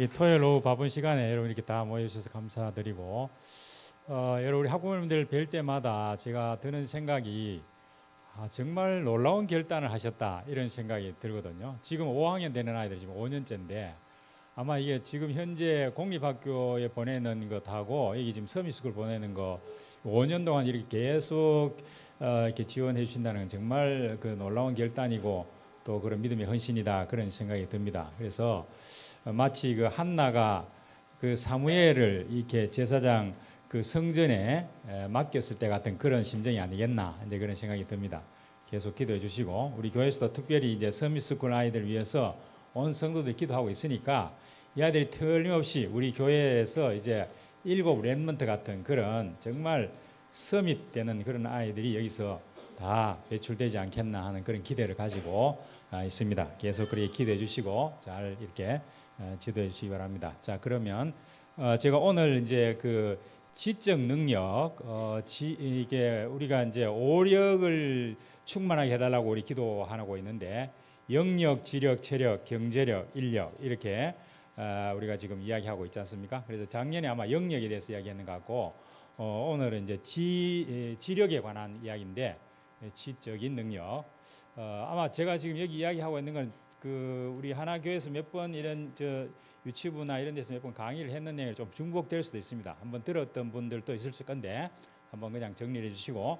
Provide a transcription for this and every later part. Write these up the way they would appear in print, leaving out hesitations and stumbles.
이 토요일 오후 바쁜 시간에 여러분 이렇게 다 모여주셔서 감사드리고, 여러분 우리 학부모님들 뵐 때마다 제가 드는 생각이 정말 놀라운 결단을 하셨다 이런 생각이 들거든요. 지금 5학년 되는 아이들 지금 5년째인데 아마 이게 지금 현재 공립학교에 보내는 것하고 여기 지금 서미스쿨 보내는 거 5년 동안 이렇게 계속 이렇게 지원해 주신다는 건 정말 그 놀라운 결단이고 또 그런 믿음의 헌신이다 그런 생각이 듭니다. 그래서 마치 그 한나가 그 사무엘을 이렇게 제사장 그 성전에 맡겼을 때 같은 그런 심정이 아니겠나 이제 그런 생각이 듭니다. 계속 기도해 주시고 우리 교회에서도 특별히 이제 서미스쿨 아이들 위해서 온 성도들이 기도하고 있으니까 이 아이들이 틀림없이 우리 교회에서 이제 7 랩먼트 같은 그런 정말 서밋되는 그런 아이들이 여기서 다 배출되지 않겠나 하는 그런 기대를 가지고 있습니다. 계속 그렇게 기도해 주시고 잘 이렇게 지도해 주시기 바랍니다. 자, 그러면 제가 오늘 이제 그 지적 능력, 이게 우리가 이제 오력을 충만하게 해달라고 우리 기도하고 있는데 영력, 지력, 체력, 경제력, 인력 이렇게 우리가 지금 이야기하고 있지 않습니까? 그래서 작년에 아마 영력에 대해서 이야기했는 것 같고 오늘은 이제 지력에 관한 이야기인데 지적인 능력. 아마 제가 지금 여기 이야기하고 있는 건 그 우리 하나교회에서 몇 번 이런 유치부나 이런 데서 몇 번 강의를 했는 내용이 좀 중복될 수도 있습니다. 한번 들었던 분들도 있을 건데 한번 그냥 정리해 주시고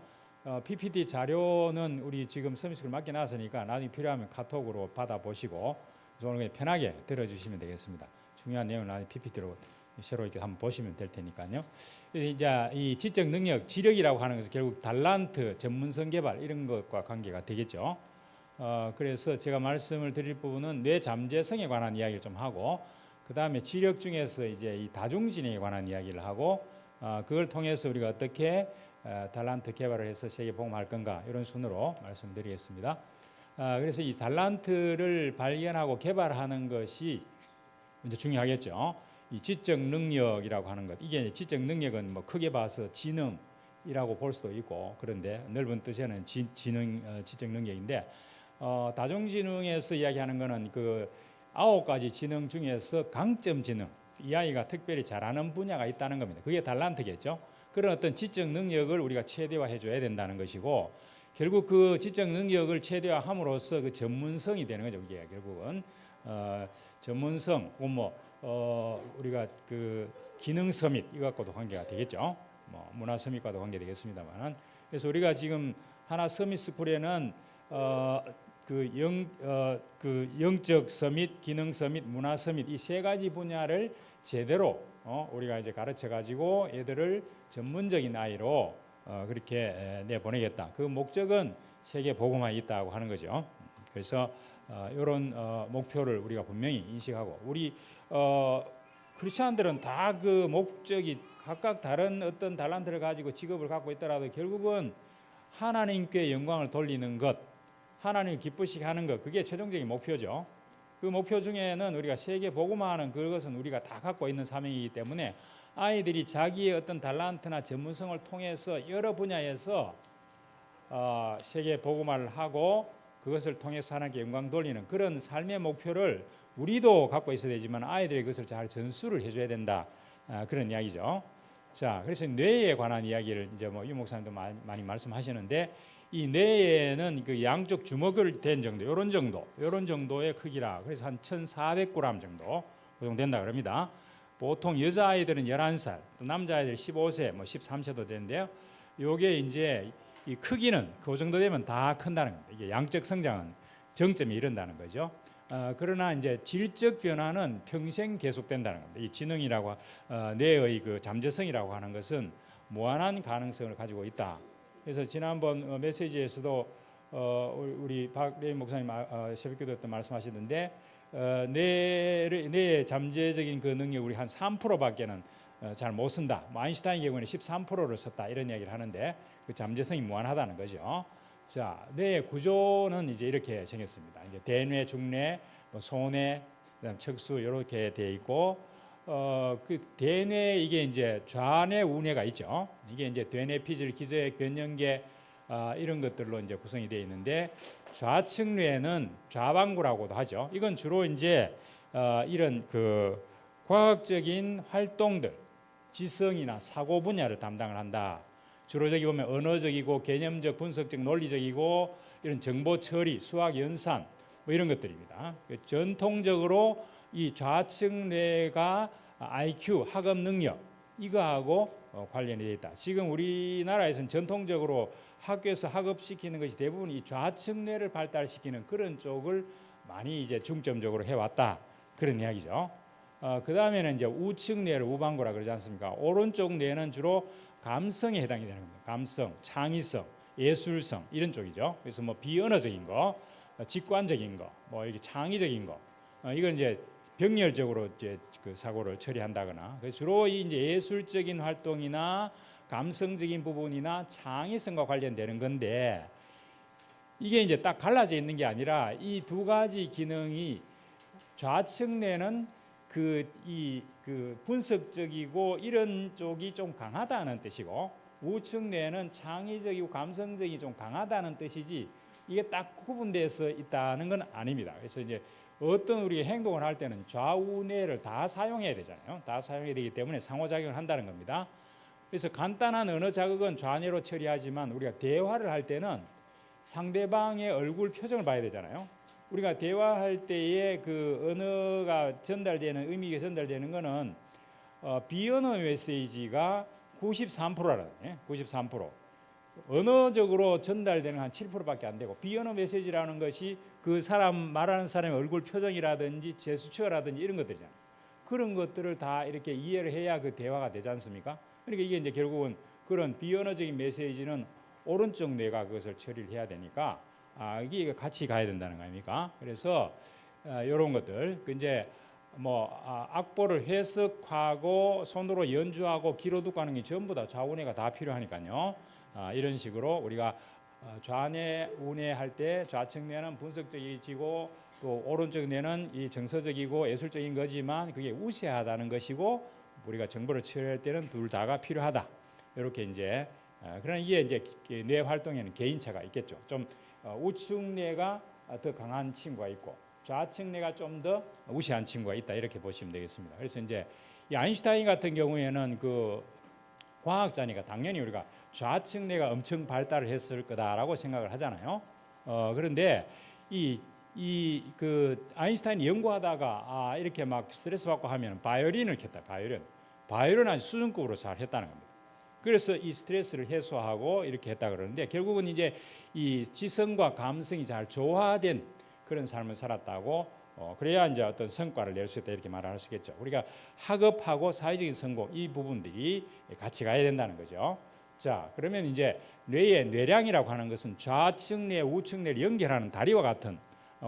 PPT 자료는 우리 지금 서비스를 맡겨놨으니까 나중에 필요하면 카톡으로 받아보시고 오늘 그냥 편하게 들어주시면 되겠습니다. 중요한 내용은 나중에 PPT로 새로 이렇게 한번 보시면 될 테니까요. 이제 이 지적 능력, 지력이라고 하는 것은 결국 달란트, 전문성 개발 이런 것과 관계가 되겠죠. 그래서 제가 말씀을 드릴 부분은 뇌 잠재성에 관한 이야기를 좀 하고, 그 다음에 지력 중에서 이제 이 다중지능에 관한 이야기를 하고, 그걸 통해서 우리가 어떻게 달란트 개발을 해서 세계 복음할 건가 이런 순으로 말씀드리겠습니다. 그래서 이 달란트를 발견하고 개발하는 것이 이제 중요하겠죠. 이 지적 능력이라고 하는 것, 이게 지적 능력은 뭐 크게 봐서 지능이라고 볼 수도 있고, 그런데 넓은 뜻에는 지적 능력인데, 다중지능에서 이야기하는 것은 그 9가지 지능 중에서 강점 지능, 이 아이가 특별히 잘하는 분야가 있다는 겁니다. 그게 달란트겠죠. 그런 어떤 지적 능력을 우리가 최대화해 줘야 된다는 것이고, 결국 그 지적 능력을 최대화함으로써 그 전문성이 되는 거죠. 이게 결국은 전문성, 우리가 그 기능 서밋 이거 갖고도 관계가 되겠죠. 뭐 문화 서밋과도 관계 되겠습니다만은. 그래서 우리가 지금 하나 서밋 스쿨에는 그 영적 서밋, 기능 서밋, 문화 서밋 이 3가지 분야를 제대로 우리가 이제 가르쳐 가지고 얘들을 전문적인 아이로 그렇게 내보내겠다. 그 목적은 세계 복음화에 있다고 하는 거죠. 그래서 이런 목표를 우리가 분명히 인식하고 우리 크리스천들은 다 그 목적이 각각 다른 어떤 달란트를 가지고 직업을 갖고 있더라도 결국은 하나님께 영광을 돌리는 것, 하나님을 기쁘시게 하는 것, 그게 최종적인 목표죠. 그 목표 중에는 우리가 세계 복음화하는 그것은 우리가 다 갖고 있는 사명이기 때문에 아이들이 자기의 어떤 달란트나 전문성을 통해서 여러 분야에서 세계 복음화를 하고 그것을 통해서 하나님께 영광 돌리는 그런 삶의 목표를 우리도 갖고 있어야 되지만 아이들이 그것을 잘 전수를 해줘야 된다. 그런 이야기죠. 자, 그래서 뇌에 관한 이야기를 이제 뭐 유 목사님도 많이 말씀하시는데 이 뇌에는 그 양쪽 주먹을 댄 정도, 이런 정도의 크기라. 그래서 한 1,400g 정도 그 정도 된다 그럽니다. 보통 여자 아이들은 11살, 또 남자 아이들 15세, 뭐 13세도 되는데요. 요게 이제 이 크기는 그 정도 되면 다 큰다는 겁니다. 이게 양적 성장은 정점에 이른다는 거죠. 그러나 이제 질적 변화는 평생 계속된다는 겁니다. 이 지능이라고 뇌의 그 잠재성이라고 하는 것은 무한한 가능성을 가지고 있다. 그래서 지난번 메시지에서도 우리 박래인 목사님 새벽기도 때 말씀하시던데 뇌의 잠재적인 그 능력 우리 한 3%밖에는 잘 못 쓴다. 아인슈타인 경우에는 13%를 썼다 이런 이야기를 하는데 그 잠재성이 무한하다는 거죠. 자, 뇌의 구조는 이제 이렇게 생겼습니다. 이제 대뇌, 중뇌, 소뇌, 그다음 척수 이렇게 돼 있고 그 대뇌 이게 이제 좌뇌, 우뇌가 있죠. 이게 이제 대뇌 피질, 기저액, 변연계 이런 것들로 이제 구성이 되어 있는데 좌측 뇌는 좌방구라고도 하죠. 이건 주로 이제 이런 그 과학적인 활동들, 지성이나 사고 분야를 담당을 한다. 주로 저기 보면 언어적이고 개념적, 분석적, 논리적이고 이런 정보 처리, 수학 연산 뭐 이런 것들입니다. 전통적으로 이 좌측 뇌가 IQ, 학업 능력 이거하고 관련이 되어 있다. 지금 우리나라에서는 전통적으로 학교에서 학업시키는 것이 대부분 이 좌측 뇌를 발달시키는 그런 쪽을 많이 이제 중점적으로 해왔다. 그런 이야기죠. 그 다음에는 이제 우측 뇌를 우방고라 그러지 않습니까? 오른쪽 뇌는 주로 감성에 해당이 되는 겁니다. 감성, 창의성, 예술성 이런 쪽이죠. 그래서 뭐 비언어적인 거, 직관적인 거, 뭐 이게 창의적인 거, 이건 이제 병렬적으로 이제 그 사고를 처리한다거나, 주로 이제 예술적인 활동이나 감성적인 부분이나 창의성과 관련되는 건데, 이게 이제 딱 갈라져 있는 게 아니라 이 두 가지 기능이 좌측 뇌는 그 분석적이고 이런 쪽이 좀 강하다는 뜻이고, 우측 뇌는 창의적이고 감성적이 좀 강하다는 뜻이지, 이게 딱 구분돼서 있다는 건 아닙니다. 그래서 이제 어떤 우리가 행동을 할 때는 좌우 뇌를 다 사용해야 되잖아요. 다 사용해야 되기 때문에 상호작용을 한다는 겁니다. 그래서 간단한 언어 자극은 좌뇌로 처리하지만 우리가 대화를 할 때는 상대방의 얼굴 표정을 봐야 되잖아요. 우리가 대화할 때에 그 언어가 전달되는, 의미가 전달되는 거는 비언어 메시지가 93%라는, 93%. 언어적으로 전달되는 한 7%밖에 안 되고, 비언어 메시지라는 것이 그 사람, 말하는 사람의 얼굴 표정이라든지 제스처라든지 이런 것들이잖아요. 그런 것들을 다 이렇게 이해를 해야 그 대화가 되지 않습니까? 그러니까 이게 이제 결국은 그런 비언어적인 메시지는 오른쪽 뇌가 그것을 처리를 해야 되니까 이게 같이 가야 된다는 거 아닙니까? 그래서 이런 것들, 이제 뭐 악보를 해석하고 손으로 연주하고 귀로 듣고 하는 게 전부 다 좌우뇌가 다 필요하니까요. 이런 식으로 우리가 좌뇌, 우뇌 할 때 좌측 뇌는 분석적이고 또 오른쪽 뇌는 이 정서적이고 예술적인 거지만 그게 우세하다는 것이고, 우리가 정보를 처리할 때는 둘 다가 필요하다. 이렇게 이제 그러나 이게 이제 뇌 활동에는 개인차가 있겠죠. 좀 우측 뇌가 더 강한 친구가 있고 좌측 뇌가 좀 더 우세한 친구가 있다, 이렇게 보시면 되겠습니다. 그래서 이제 이 아인슈타인 같은 경우에는 그 과학자니까 당연히 우리가 좌측 뇌가 엄청 발달을 했을 거다라고 생각을 하잖아요. 그런데 그 아인슈타인이 연구하다가 이렇게 막 스트레스 받고 하면 바이올린을 켰다. 바이올린 아주 수준급으로 잘 했다는 겁니다. 그래서 이 스트레스를 해소하고 이렇게 했다 그러는데, 결국은 이제 이 지성과 감성이 잘 조화된 그런 삶을 살았다고, 그래야 이제 어떤 성과를 낼 수 있다, 이렇게 말할 수 있겠죠. 우리가 학업하고 사회적인 성공, 이 부분들이 같이 가야 된다는 거죠. 자, 그러면 이제 뇌의 뇌량이라고 하는 것은 좌측 뇌, 우측 뇌를 연결하는 다리와 같은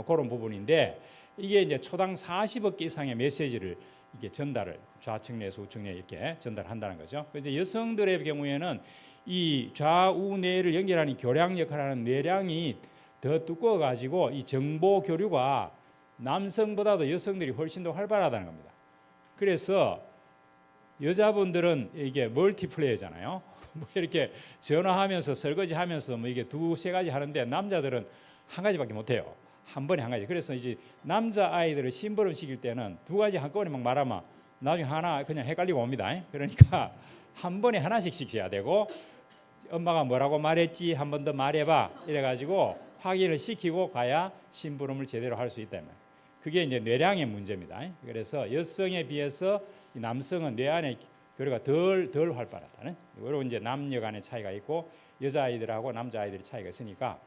그런 부분인데, 이게 이제 초당 40억 개 이상의 메시지를 이게 전달을 좌측 뇌에서 우측 뇌 이렇게 전달한다는 거죠. 그래서 여성들의 경우에는 이 좌우 뇌를 연결하는 교량 역할을 하는 뇌량이 더 두꺼워 가지고 이 정보 교류가 남성보다도 여성들이 훨씬 더 활발하다는 겁니다. 그래서 여자분들은 이게 멀티플레이어잖아요. 뭐 이렇게 전화하면서 설거지하면서 뭐 이게 두세 가지 하는데, 남자들은 한 가지밖에 못 해요. 한 번에 한 가지. 그래서 이제 남자 아이들을 심부름 시킬 때는 두 가지 한꺼번에 막 말하면 나중에 하나 그냥 헷갈리고 옵니다. 그러니까 한 번에 하나씩 해야 되고, 엄마가 뭐라고 말했지 한 번 더 말해봐 이래가지고 확인을 시키고 가야 심부름을 제대로 할 수 있다. 그게 이제 뇌량의 문제입니다. 그래서 여성에 비해서 남성은 뇌 안의 교류가 덜 활발하다는, 이런 이제 남녀 간의 차이가 있고 여자아이들하고 남자아이들의 차이가 있으니까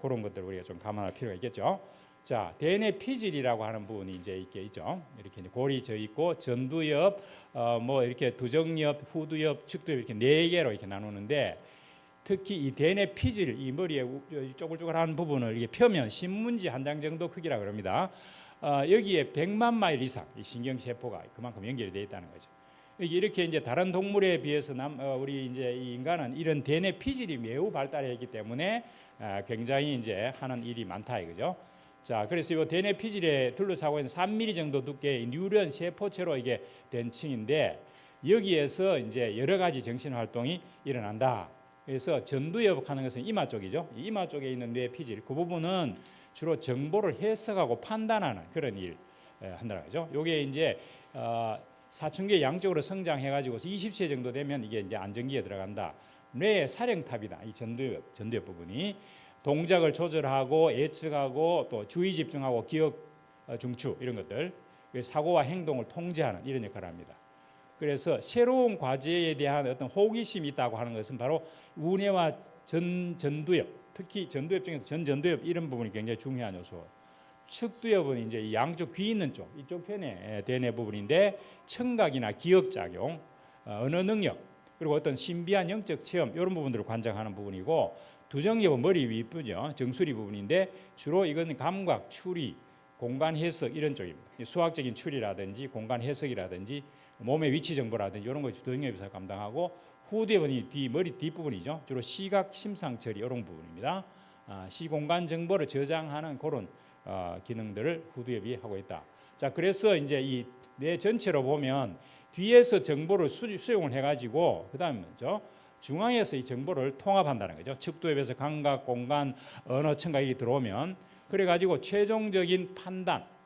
그런 것들 우리가 좀 감안할 필요가 있겠죠. 자, 대뇌 피질이라고 하는 부분이 이제 이렇게 있죠. 이렇게 이제 골이 져 있고 전두엽, 뭐 이렇게 두정엽, 후두엽, 측두엽 이렇게 네 개로 이렇게 나누는데, 특히 이 대뇌 피질, 이 머리에 쪼글쪼글한 부분을 이게 펴면 신문지 한 장 정도 크기라 그럽니다. 여기에 100만 마일 이상 이 신경 세포가 그만큼 연결이 되어 있다는 거죠. 이렇게 이제 다른 동물에 비해서 우리 이제 이 인간은 이런 대뇌 피질이 매우 발달했기 때문에 굉장히 이제 하는 일이 많다 이거죠. 자, 그래서 이 대뇌 피질에 둘러싸고 있는 3mm 정도 두께의 뉴런 세포체로 이게 된 층인데, 여기에서 이제 여러 가지 정신 활동이 일어난다. 그래서 전두엽 하는 것은 이마 쪽이죠. 이마 쪽에 있는 뇌 피질, 그 부분은 주로 정보를 해석하고 판단하는 그런 일, 한다는 거죠. 요게 이제 사춘기에 양적으로 성장해가지고 20세 정도 되면 이게 이제 안정기에 들어간다. 뇌의 사령탑이다. 이 전두엽 부분이 동작을 조절하고 예측하고 또 주의 집중하고 기억 중추 이런 것들 사고와 행동을 통제하는 이런 역할을 합니다. 그래서 새로운 과제에 대한 어떤 호기심이 있다고 하는 것은 바로 우뇌와 전두엽, 특히 전두엽 중에서 전두엽 이런 부분이 굉장히 중요한 요소. 측두엽은 이제 양쪽 귀 있는 쪽 이쪽 편에 대뇌 부분인데 청각이나 기억 작용, 언어 능력 그리고 어떤 신비한 영적 체험 이런 부분들을 관장하는 부분이고 두정엽은 머리 윗부죠 정수리 부분인데 주로 이건 감각, 추리, 공간 해석 이런 쪽입니다. 수학적인 추리라든지 공간 해석이라든지 몸의 위치 정보라든지 이런 거 두정엽에서 감당하고 후두엽은 이 머리 뒷부분이죠. 주로 시각, 심상 처리 이런 부분입니다. 시공간 정보를 저장하는 그런 기능들을 후두엽이 하고 있다. 자, 그래서 이제 이 뇌 전체로 보면 뒤에서 정보를 수용을 해가지고 그다음에 뭐죠? 중앙에서 이 정보를 통합한다는 거죠. 측두엽에서 감각, 공간, 언어, 청각이 들어오면 그래가지고 최종적인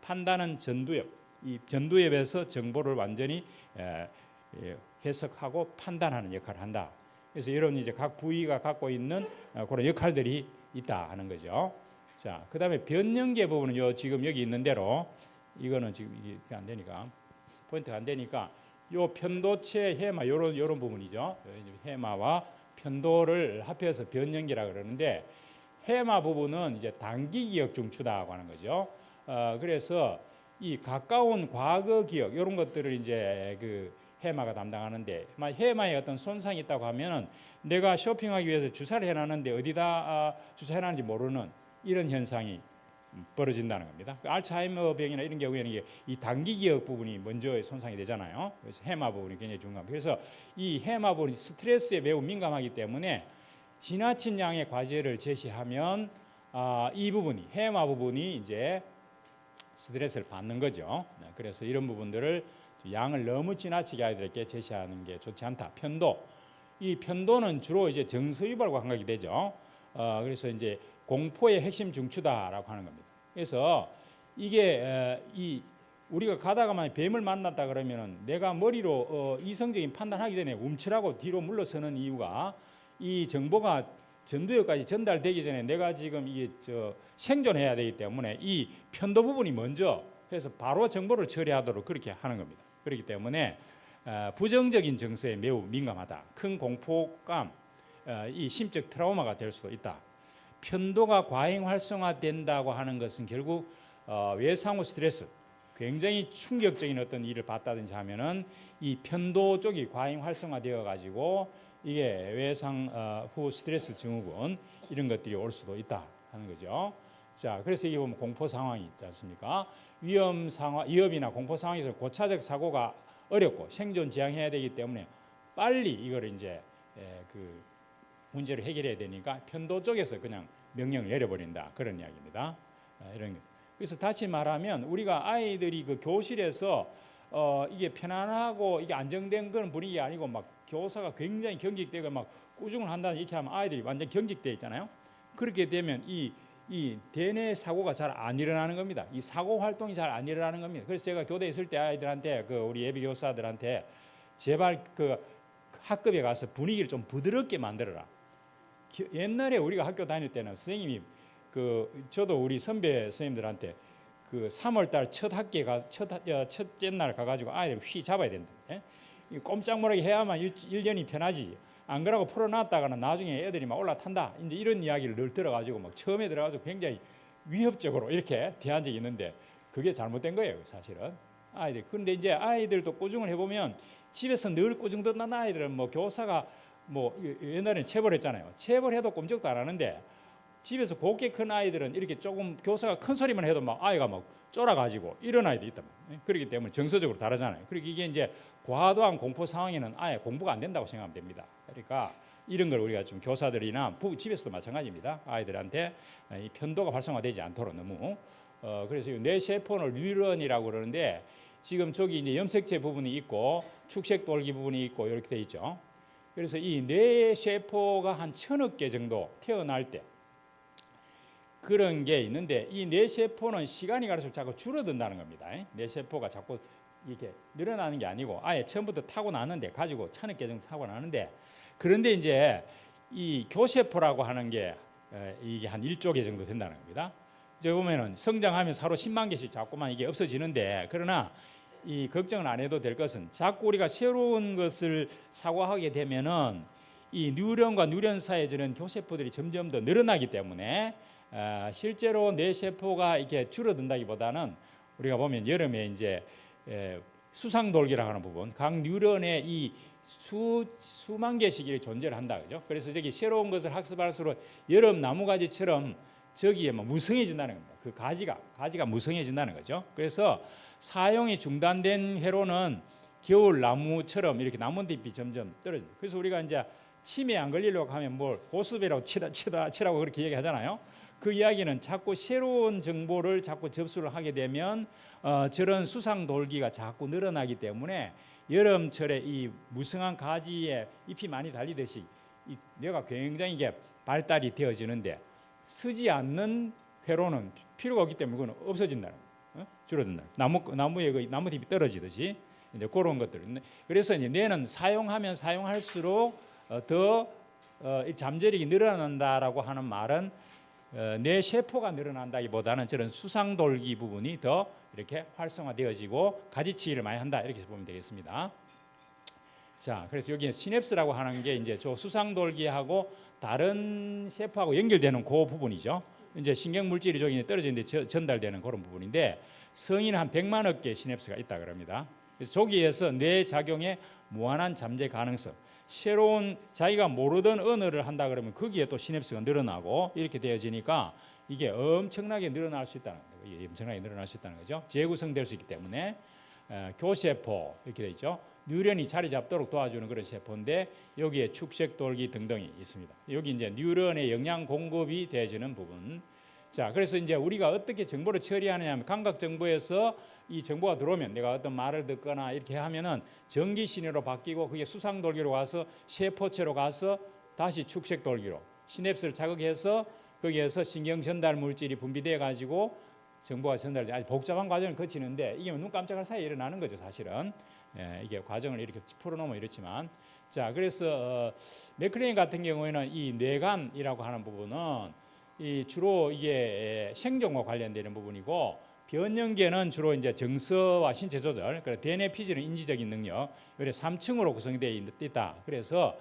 판단은 전두엽. 이 전두엽에서 정보를 완전히 해석하고 판단하는 역할을 한다. 그래서 이런 이제 각 부위가 갖고 있는 그런 역할들이 있다 하는 거죠. 자, 그다음에 변연계 부분은 요 지금 여기 있는 대로 이거는 지금 이게 안 되니까 포인트가 안 되니까 요 편도체 해마 요런 부분이죠. 해마와 편도를 합해서 변연계라 그러는데 해마 부분은 이제 단기 기억 중추다고 하는 거죠. 그래서 이 가까운 과거 기억 이런 것들을 이제 그 해마가 담당하는데 해마에 어떤 손상이 있다고 하면은 내가 쇼핑하기 위해서 주사를 해놨는데 어디다 주사해놨는지 모르는 이런 현상이 벌어진다는 겁니다. 알츠하이머 병이나 이런 경우에는 이게 이 단기 기억 부분이 먼저 손상이 되잖아요. 그래서 해마 부분이 굉장히 중요합니다. 그래서 이 해마 부분이 스트레스에 매우 민감하기 때문에 지나친 양의 과제를 제시하면 이 부분이 해마 부분이 이제 스트레스를 받는 거죠. 그래서 이런 부분들을 양을 너무 지나치게 아이들에게 제시하는 게 좋지 않다. 편도. 이 편도는 주로 이제 정서유발과 관계가 되죠. 그래서 이제 공포의 핵심 중추다라고 하는 겁니다. 그래서 이게 우리가 가다가만 뱀을 만났다 그러면은 내가 머리로 이성적인 판단하기 전에 움츠라고 뒤로 물러서는 이유가 이 정보가 전두엽까지 전달되기 전에 내가 지금 이게 생존해야 되기 때문에 이 편도 부분이 먼저 해서 바로 정보를 처리하도록 그렇게 하는 겁니다. 그렇기 때문에 부정적인 정서에 매우 민감하다. 큰 공포감, 이 심적 트라우마가 될 수도 있다. 편도가 과잉 활성화된다고 하는 것은 결국 외상후 스트레스, 굉장히 충격적인 어떤 일을 봤다든지 하면은 이 편도 쪽이 과잉 활성화되어 가지고 이게 외상 후 스트레스 증후군 이런 것들이 올 수도 있다 하는 거죠. 자, 그래서 이게 보면 공포 상황이 있지 않습니까? 위협이나 공포 상황에서 고차적 사고가 어렵고 생존 지향해야 되기 때문에 빨리 이걸 이제 그 문제를 해결해야 되니까 편도 쪽에서 그냥 명령을 내려버린다 그런 이야기입니다. 이런 것. 그래서 다시 말하면 우리가 아이들이 그 교실에서 이게 편안하고 이게 안정된 그런 분위기 아니고 막 교사가 굉장히 경직되고 막 꾸중을 한다 이렇게 하면 아이들이 완전 경직돼 있잖아요. 그렇게 되면 이 대뇌 사고가 잘 안 일어나는 겁니다. 이 사고 활동이 잘 안 일어나는 겁니다. 그래서 제가 교대에 있을 때 아이들한테 그 우리 예비 교사들한테 제발 그 학급에 가서 분위기를 좀 부드럽게 만들어라. 옛날에 우리가 학교 다닐 때는 선생님이 저도 우리 선배 선생님들한테 그 3월달 첫 학기에 첫째 날 가가지고 아이들 휘 잡아야 된다. 예? 꼼짝모르게 해야만 1년이 편하지. 안 그러고 풀어놨다가는 나중에 애들이 막 올라탄다. 이제 이런 이야기를 늘 들어가지고 막 처음에 들어가지고 굉장히 위협적으로 이렇게 대한 적이 있는데 그게 잘못된 거예요, 사실은. 아이들. 그런데 이제 아이들도 꾸중을 해보면 집에서 늘 꾸중 듣는 아이들은 뭐 교사가 뭐 옛날에는 체벌했잖아요. 체벌해도 꼼짝도 안 하는데 집에서 곱게 큰 아이들은 이렇게 조금 교사가 큰 소리만 해도 막 아이가 막 쫄아가지고 이런 아이도 있다. 그렇기 때문에 정서적으로 다르잖아요. 그러니까 이게 이제 과도한 공포 상황에는 아예 공부가 안 된다고 생각하면 됩니다. 그러니까 이런 걸 우리가 좀 교사들이나 집에서도 마찬가지입니다. 아이들한테 이 편도가 활성화되지 않도록 너무 그래서 뇌세포는 뉴런이라고 그러는데 지금 저기 이제 염색체 부분이 있고 축색돌기 부분이 있고 이렇게 돼 있죠. 그래서 이 뇌세포가 한 1000억 개 정도 태어날 때 그런 게 있는데 이 뇌세포는 시간이 갈수록 자꾸 줄어든다는 겁니다. 뇌세포가 자꾸 이렇게 늘어나는 게 아니고 아예 처음부터 타고나는데 가지고 차늑계정 타고나는데 그런데 이제 이 교세포라고 하는 게 이게 한 1조 개 정도 된다는 겁니다. 이제 보면은 성장하면서 하루 10만 개씩 자꾸만 이게 없어지는데 그러나 이 걱정을 안 해도 될 것은 자꾸 우리가 새로운 것을 사고하게 되면은 이 뉴런과 뉴런 사이에 저는 교세포들이 점점 더 늘어나기 때문에 실제로 뇌세포가 이렇게 줄어든다기보다는 우리가 보면 여름에 이제 수상돌기라고 하는 부분, 각 뉴런의 이 수만 개씩 이렇게 존재를 한다 그죠? 그래서 저기 새로운 것을 학습할수록 여름 나무가지처럼 저기에 뭐 무성해진다는 겁니다. 그 가지가 무성해진다는 거죠. 그래서 사용이 중단된 회로는 겨울 나무처럼 이렇게 나뭇잎이 점점 떨어져요. 그래서 우리가 이제 치매에 안 걸리려고 하면 뭘 보습이라고 치라고 그렇게 얘기하잖아요. 그 이야기는 자꾸 새로운 정보를 자꾸 접수를 하게 되면 저런 수상 돌기가 자꾸 늘어나기 때문에 여름철에 이 무성한 가지에 잎이 많이 달리듯이 이 뇌가 굉장히 이게 발달이 되어지는데 쓰지 않는 회로는 필요가 없기 때문에 그건 없어진다는 거예요. 줄어든다. 나무에 그 나무잎이 떨어지듯이 이제 그런 것들. 그래서 이제 뇌는 사용하면 사용할수록 더 잠재력이 늘어난다라고 하는 말은 뇌 세포가 늘어난다기보다는 저런 수상돌기 부분이 더 이렇게 활성화되어지고 가지치기를 많이 한다 이렇게 보면 되겠습니다. 자, 그래서 여기는 시냅스라고 하는 게 이제 저 수상돌기하고 다른 세포하고 연결되는 그 부분이죠. 이제 신경 물질이 저기 떨어지는데 전달되는 그런 부분인데 성인 한 100만억 개의 시냅스가 있다 그럽니다. 그래서 저기에서 뇌 작용의 무한한 잠재 가능성. 새로운 자기가 모르던 언어를 한다 그러면 거기에 또 시냅스가 늘어나고 이렇게 되어지니까 이게 엄청나게 늘어날 수 있다는 거죠. 엄청나게 늘어날 수 있다는 거죠. 재구성될 수 있기 때문에 교세포 이렇게 되어 있죠. 뉴런이 자리 잡도록 도와주는 그런 세포인데 여기에 축색돌기 등등이 있습니다. 여기 이제 뉴런의 영양 공급이 되어지는 부분. 자, 그래서 이제 우리가 어떻게 정보를 처리하느냐 하면 감각 정보에서 이 정보가 들어오면 내가 어떤 말을 듣거나 이렇게 하면은 전기 신호로 바뀌고 그게 수상돌기로 가서 세포체로 가서 다시 축색돌기로 시냅스를 자극해서 거기에서 신경 전달 물질이 분비돼 가지고 정보가 전달돼 아주 복잡한 과정을 거치는데 이게 눈 깜짝할 사이에 일어나는 거죠, 사실은. 이게 과정을 이렇게 풀어놓으면 이렇지만 자, 그래서 맥클레인 같은 경우에는 이 뇌간이라고 하는 부분은 이 주로 이게 생존과 관련되는 부분이고 변연계는 주로 이제 정서와 신체 조절, 그리고 DNA 피지는 인지적인 능력, 이래 3층으로 구성되어 있다. 그래서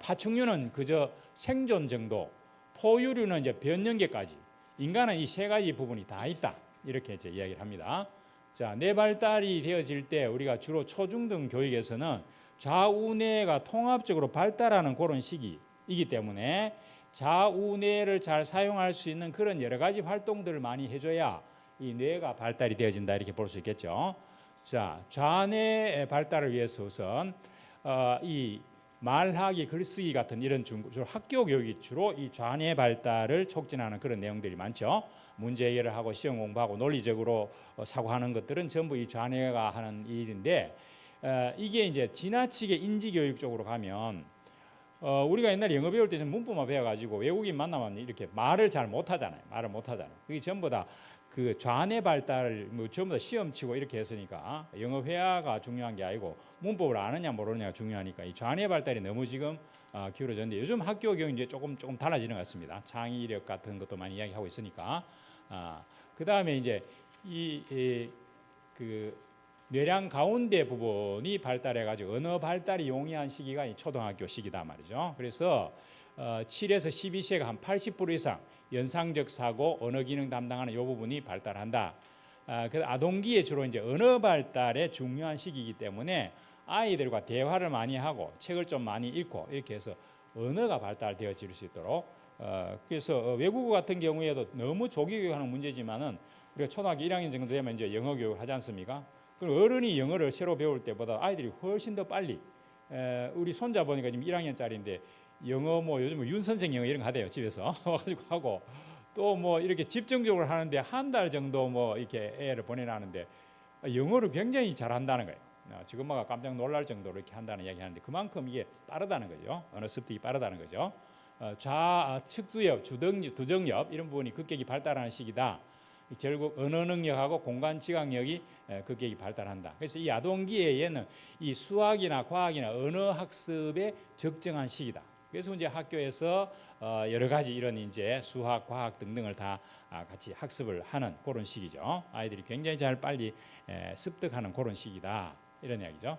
파충류는 그저 생존 정도, 포유류는 이제 변연계까지, 인간은 이 세 가지 부분이 다 있다. 이렇게 이제 이야기를 합니다. 자, 뇌 발달이 되어질 때 우리가 주로 초중등 교육에서는 좌우뇌가 통합적으로 발달하는 그런 시기이기 때문에 좌우뇌를 잘 사용할 수 있는 그런 여러 가지 활동들을 많이 해줘야 이 뇌가 발달이 되어진다 이렇게 볼 수 있겠죠. 자, 좌뇌 발달을 위해서 우선 이 말하기, 글쓰기 같은 이런 주로 학교 교육이 주로 이 좌뇌 발달을 촉진하는 그런 내용들이 많죠. 문제 해결을 하고 시험 공부하고 논리적으로 사고하는 것들은 전부 이 좌뇌가 하는 일인데 이게 이제 지나치게 인지 교육 쪽으로 가면 우리가 옛날에 영어 배울 때 좀 문법만 배워가지고 외국인 만나면 이렇게 말을 잘 못하잖아요. 말을 못하잖아요. 그게 전부 다 그 좌뇌 발달 뭐 전부 다 시험 치고 이렇게 했으니까 영어 회화가 중요한 게 아니고 문법을 아느냐 모르느냐가 중요하니까 이 좌뇌 발달이 너무 지금 기울어졌는데 요즘 학교 교육 이제 조금 달라지는 것 같습니다. 창의력 같은 것도 많이 이야기하고 있으니까 그 다음에 이제 그 뇌량 가운데 부분이 발달해가지고 언어 발달이 용이한 시기가 이 초등학교 시기다 말이죠. 그래서 7에서 12세가 한 80% 이상 연상적 사고, 언어 기능 담당하는 이 부분이 발달한다. 그래서 아동기에 주로 이제 언어 발달의 중요한 시기이기 때문에 아이들과 대화를 많이 하고 책을 좀 많이 읽고 이렇게 해서 언어가 발달되어질 수 있도록 그래서 외국어 같은 경우에도 너무 조기 교육하는 문제지만은 우리가 초등학교 1학년 정도 되면 이제 영어 교육을 하지 않습니까? 그럼 어른이 영어를 새로 배울 때보다 아이들이 훨씬 더 빨리 우리 손자 보니까 지금 1학년짜리인데 영어 뭐 요즘 윤 선생 영어 이런 거 하대요 집에서 와가지고 하고 또 뭐 이렇게 집중적으로 하는데 한 달 정도 뭐 이렇게 애를 보내놨는데 영어를 굉장히 잘한다는 거예요. 지금 엄마가 깜짝 놀랄 정도로 이렇게 한다는 이야기 하는데 그만큼 이게 빠르다는 거죠. 언어 습득이 빠르다는 거죠. 측두엽, 두정엽 이런 부분이 급격히 발달하는 시기다. 결국 언어 능력하고 공간 지각력이 급격히 발달한다. 그래서 이 아동기에는 이 수학이나 과학이나 언어 학습에 적정한 시기다. 그래서 이제 학교에서 여러 가지 이런 이제 수학, 과학 등등을 다 같이 학습을 하는 그런 시기죠. 아이들이 굉장히 잘 빨리 습득하는 그런 시기다. 이런 이야기죠.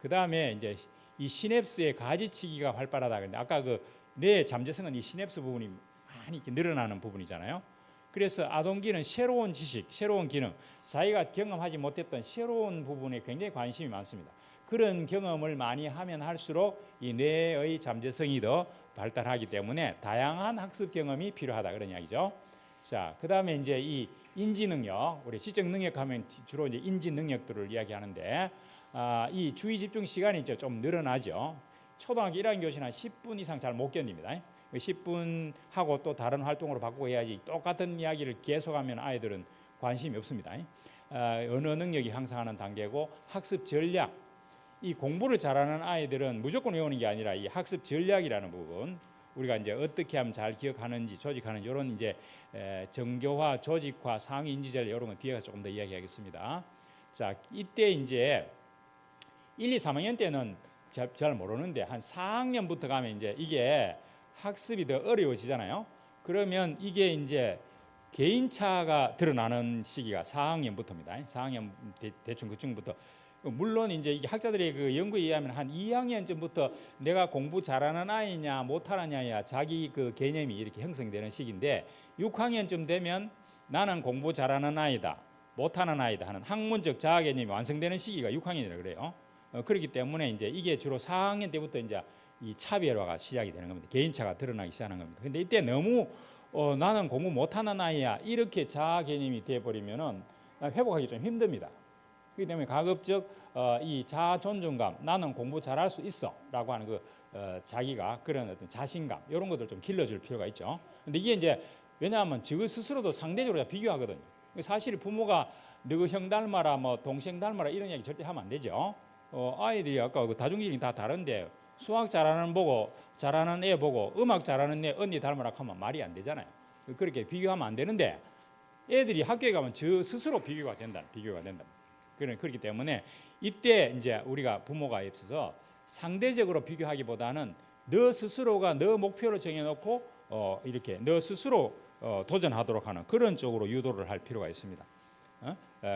그 다음에 이제 이 시냅스의 가지치기가 활발하다. 그런데 아까 그 뇌 잠재성은 이 시냅스 부분이 많이 이렇게 늘어나는 부분이잖아요. 그래서 아동기는 새로운 지식, 새로운 기능, 자기가 경험하지 못했던 새로운 부분에 굉장히 관심이 많습니다. 그런 경험을 많이 하면 할수록 이 뇌의 잠재성이 더 발달하기 때문에 다양한 학습 경험이 필요하다 그런 이야기죠. 자, 그다음에 이제 이 인지 능력, 우리 지적 능력 하면 주로 이제 인지 능력들을 이야기하는데 이 주의 집중 시간이 좀 늘어나죠. 초등학교 1학년 교시는 한 10분 이상 잘 못 견딥니다. 10분 하고 또 다른 활동으로 바꾸고 해야지 똑같은 이야기를 계속하면 아이들은 관심이 없습니다. 언어 능력이 향상하는 단계고 학습 전략, 이 공부를 잘하는 아이들은 무조건 외우는 게 아니라 이 학습 전략이라는 부분, 우리가 이제 어떻게 하면 잘 기억하는지 조직하는 이런 이제 정교화, 조직화, 상위 인지 전략 이런 건 뒤에 조금 더 이야기하겠습니다. 자, 이때 이제 1, 2, 3학년 때는 잘 모르는데 한 4학년부터 가면 이제 이게 학습이 더 어려워지잖아요. 그러면 이게 이제 개인차가 드러나는 시기가 4학년부터입니다. 4학년 대충 그쯤부터. 물론 이제 이게 학자들의 그 연구에 의하면 한 2학년쯤부터 내가 공부 잘하는 아이냐 못하는 아이냐 자기 그 개념이 이렇게 형성되는 시기인데 6학년쯤 되면 나는 공부 잘하는 아이다, 못하는 아이다 하는 학문적 자아 개념이 완성되는 시기가 6학년이라 그래요. 그렇기 때문에 이제 이게 주로 4학년 때부터 이제 이 차별화가 시작이 되는 겁니다. 개인차가 드러나기 시작하는 겁니다. 근데 이때 너무 나는 공부 못하는 아이야 이렇게 자아 개념이 돼버리면은 회복하기 좀 힘듭니다. 그렇기 때문에 가급적 이 자아 존중감, 나는 공부 잘할 수 있어라고 하는 그 자기가 그런 어떤 자신감 이런 것들 좀 길러줄 필요가 있죠. 근데 이게 이제 왜냐하면 저 스스로도 상대적으로 비교하거든요. 사실 부모가 너 형 닮아라, 뭐 동생 닮아라 이런 이야기 절대 하면 안 되죠. 아이들이 아까 그 다중기능이 다 다른데 수학 잘하는 애 보고 음악 잘하는 애 언니 닮아라 하면 말이 안 되잖아요. 그렇게 비교하면 안 되는데 애들이 학교에 가면 저 스스로 비교가 된다. 그렇기 때문에 이때 이제 우리가 부모가 있어서 상대적으로 비교하기보다는 너 스스로가 너 목표를 정해놓고 이렇게 너 스스로 도전하도록 하는 그런 쪽으로 유도를 할 필요가 있습니다.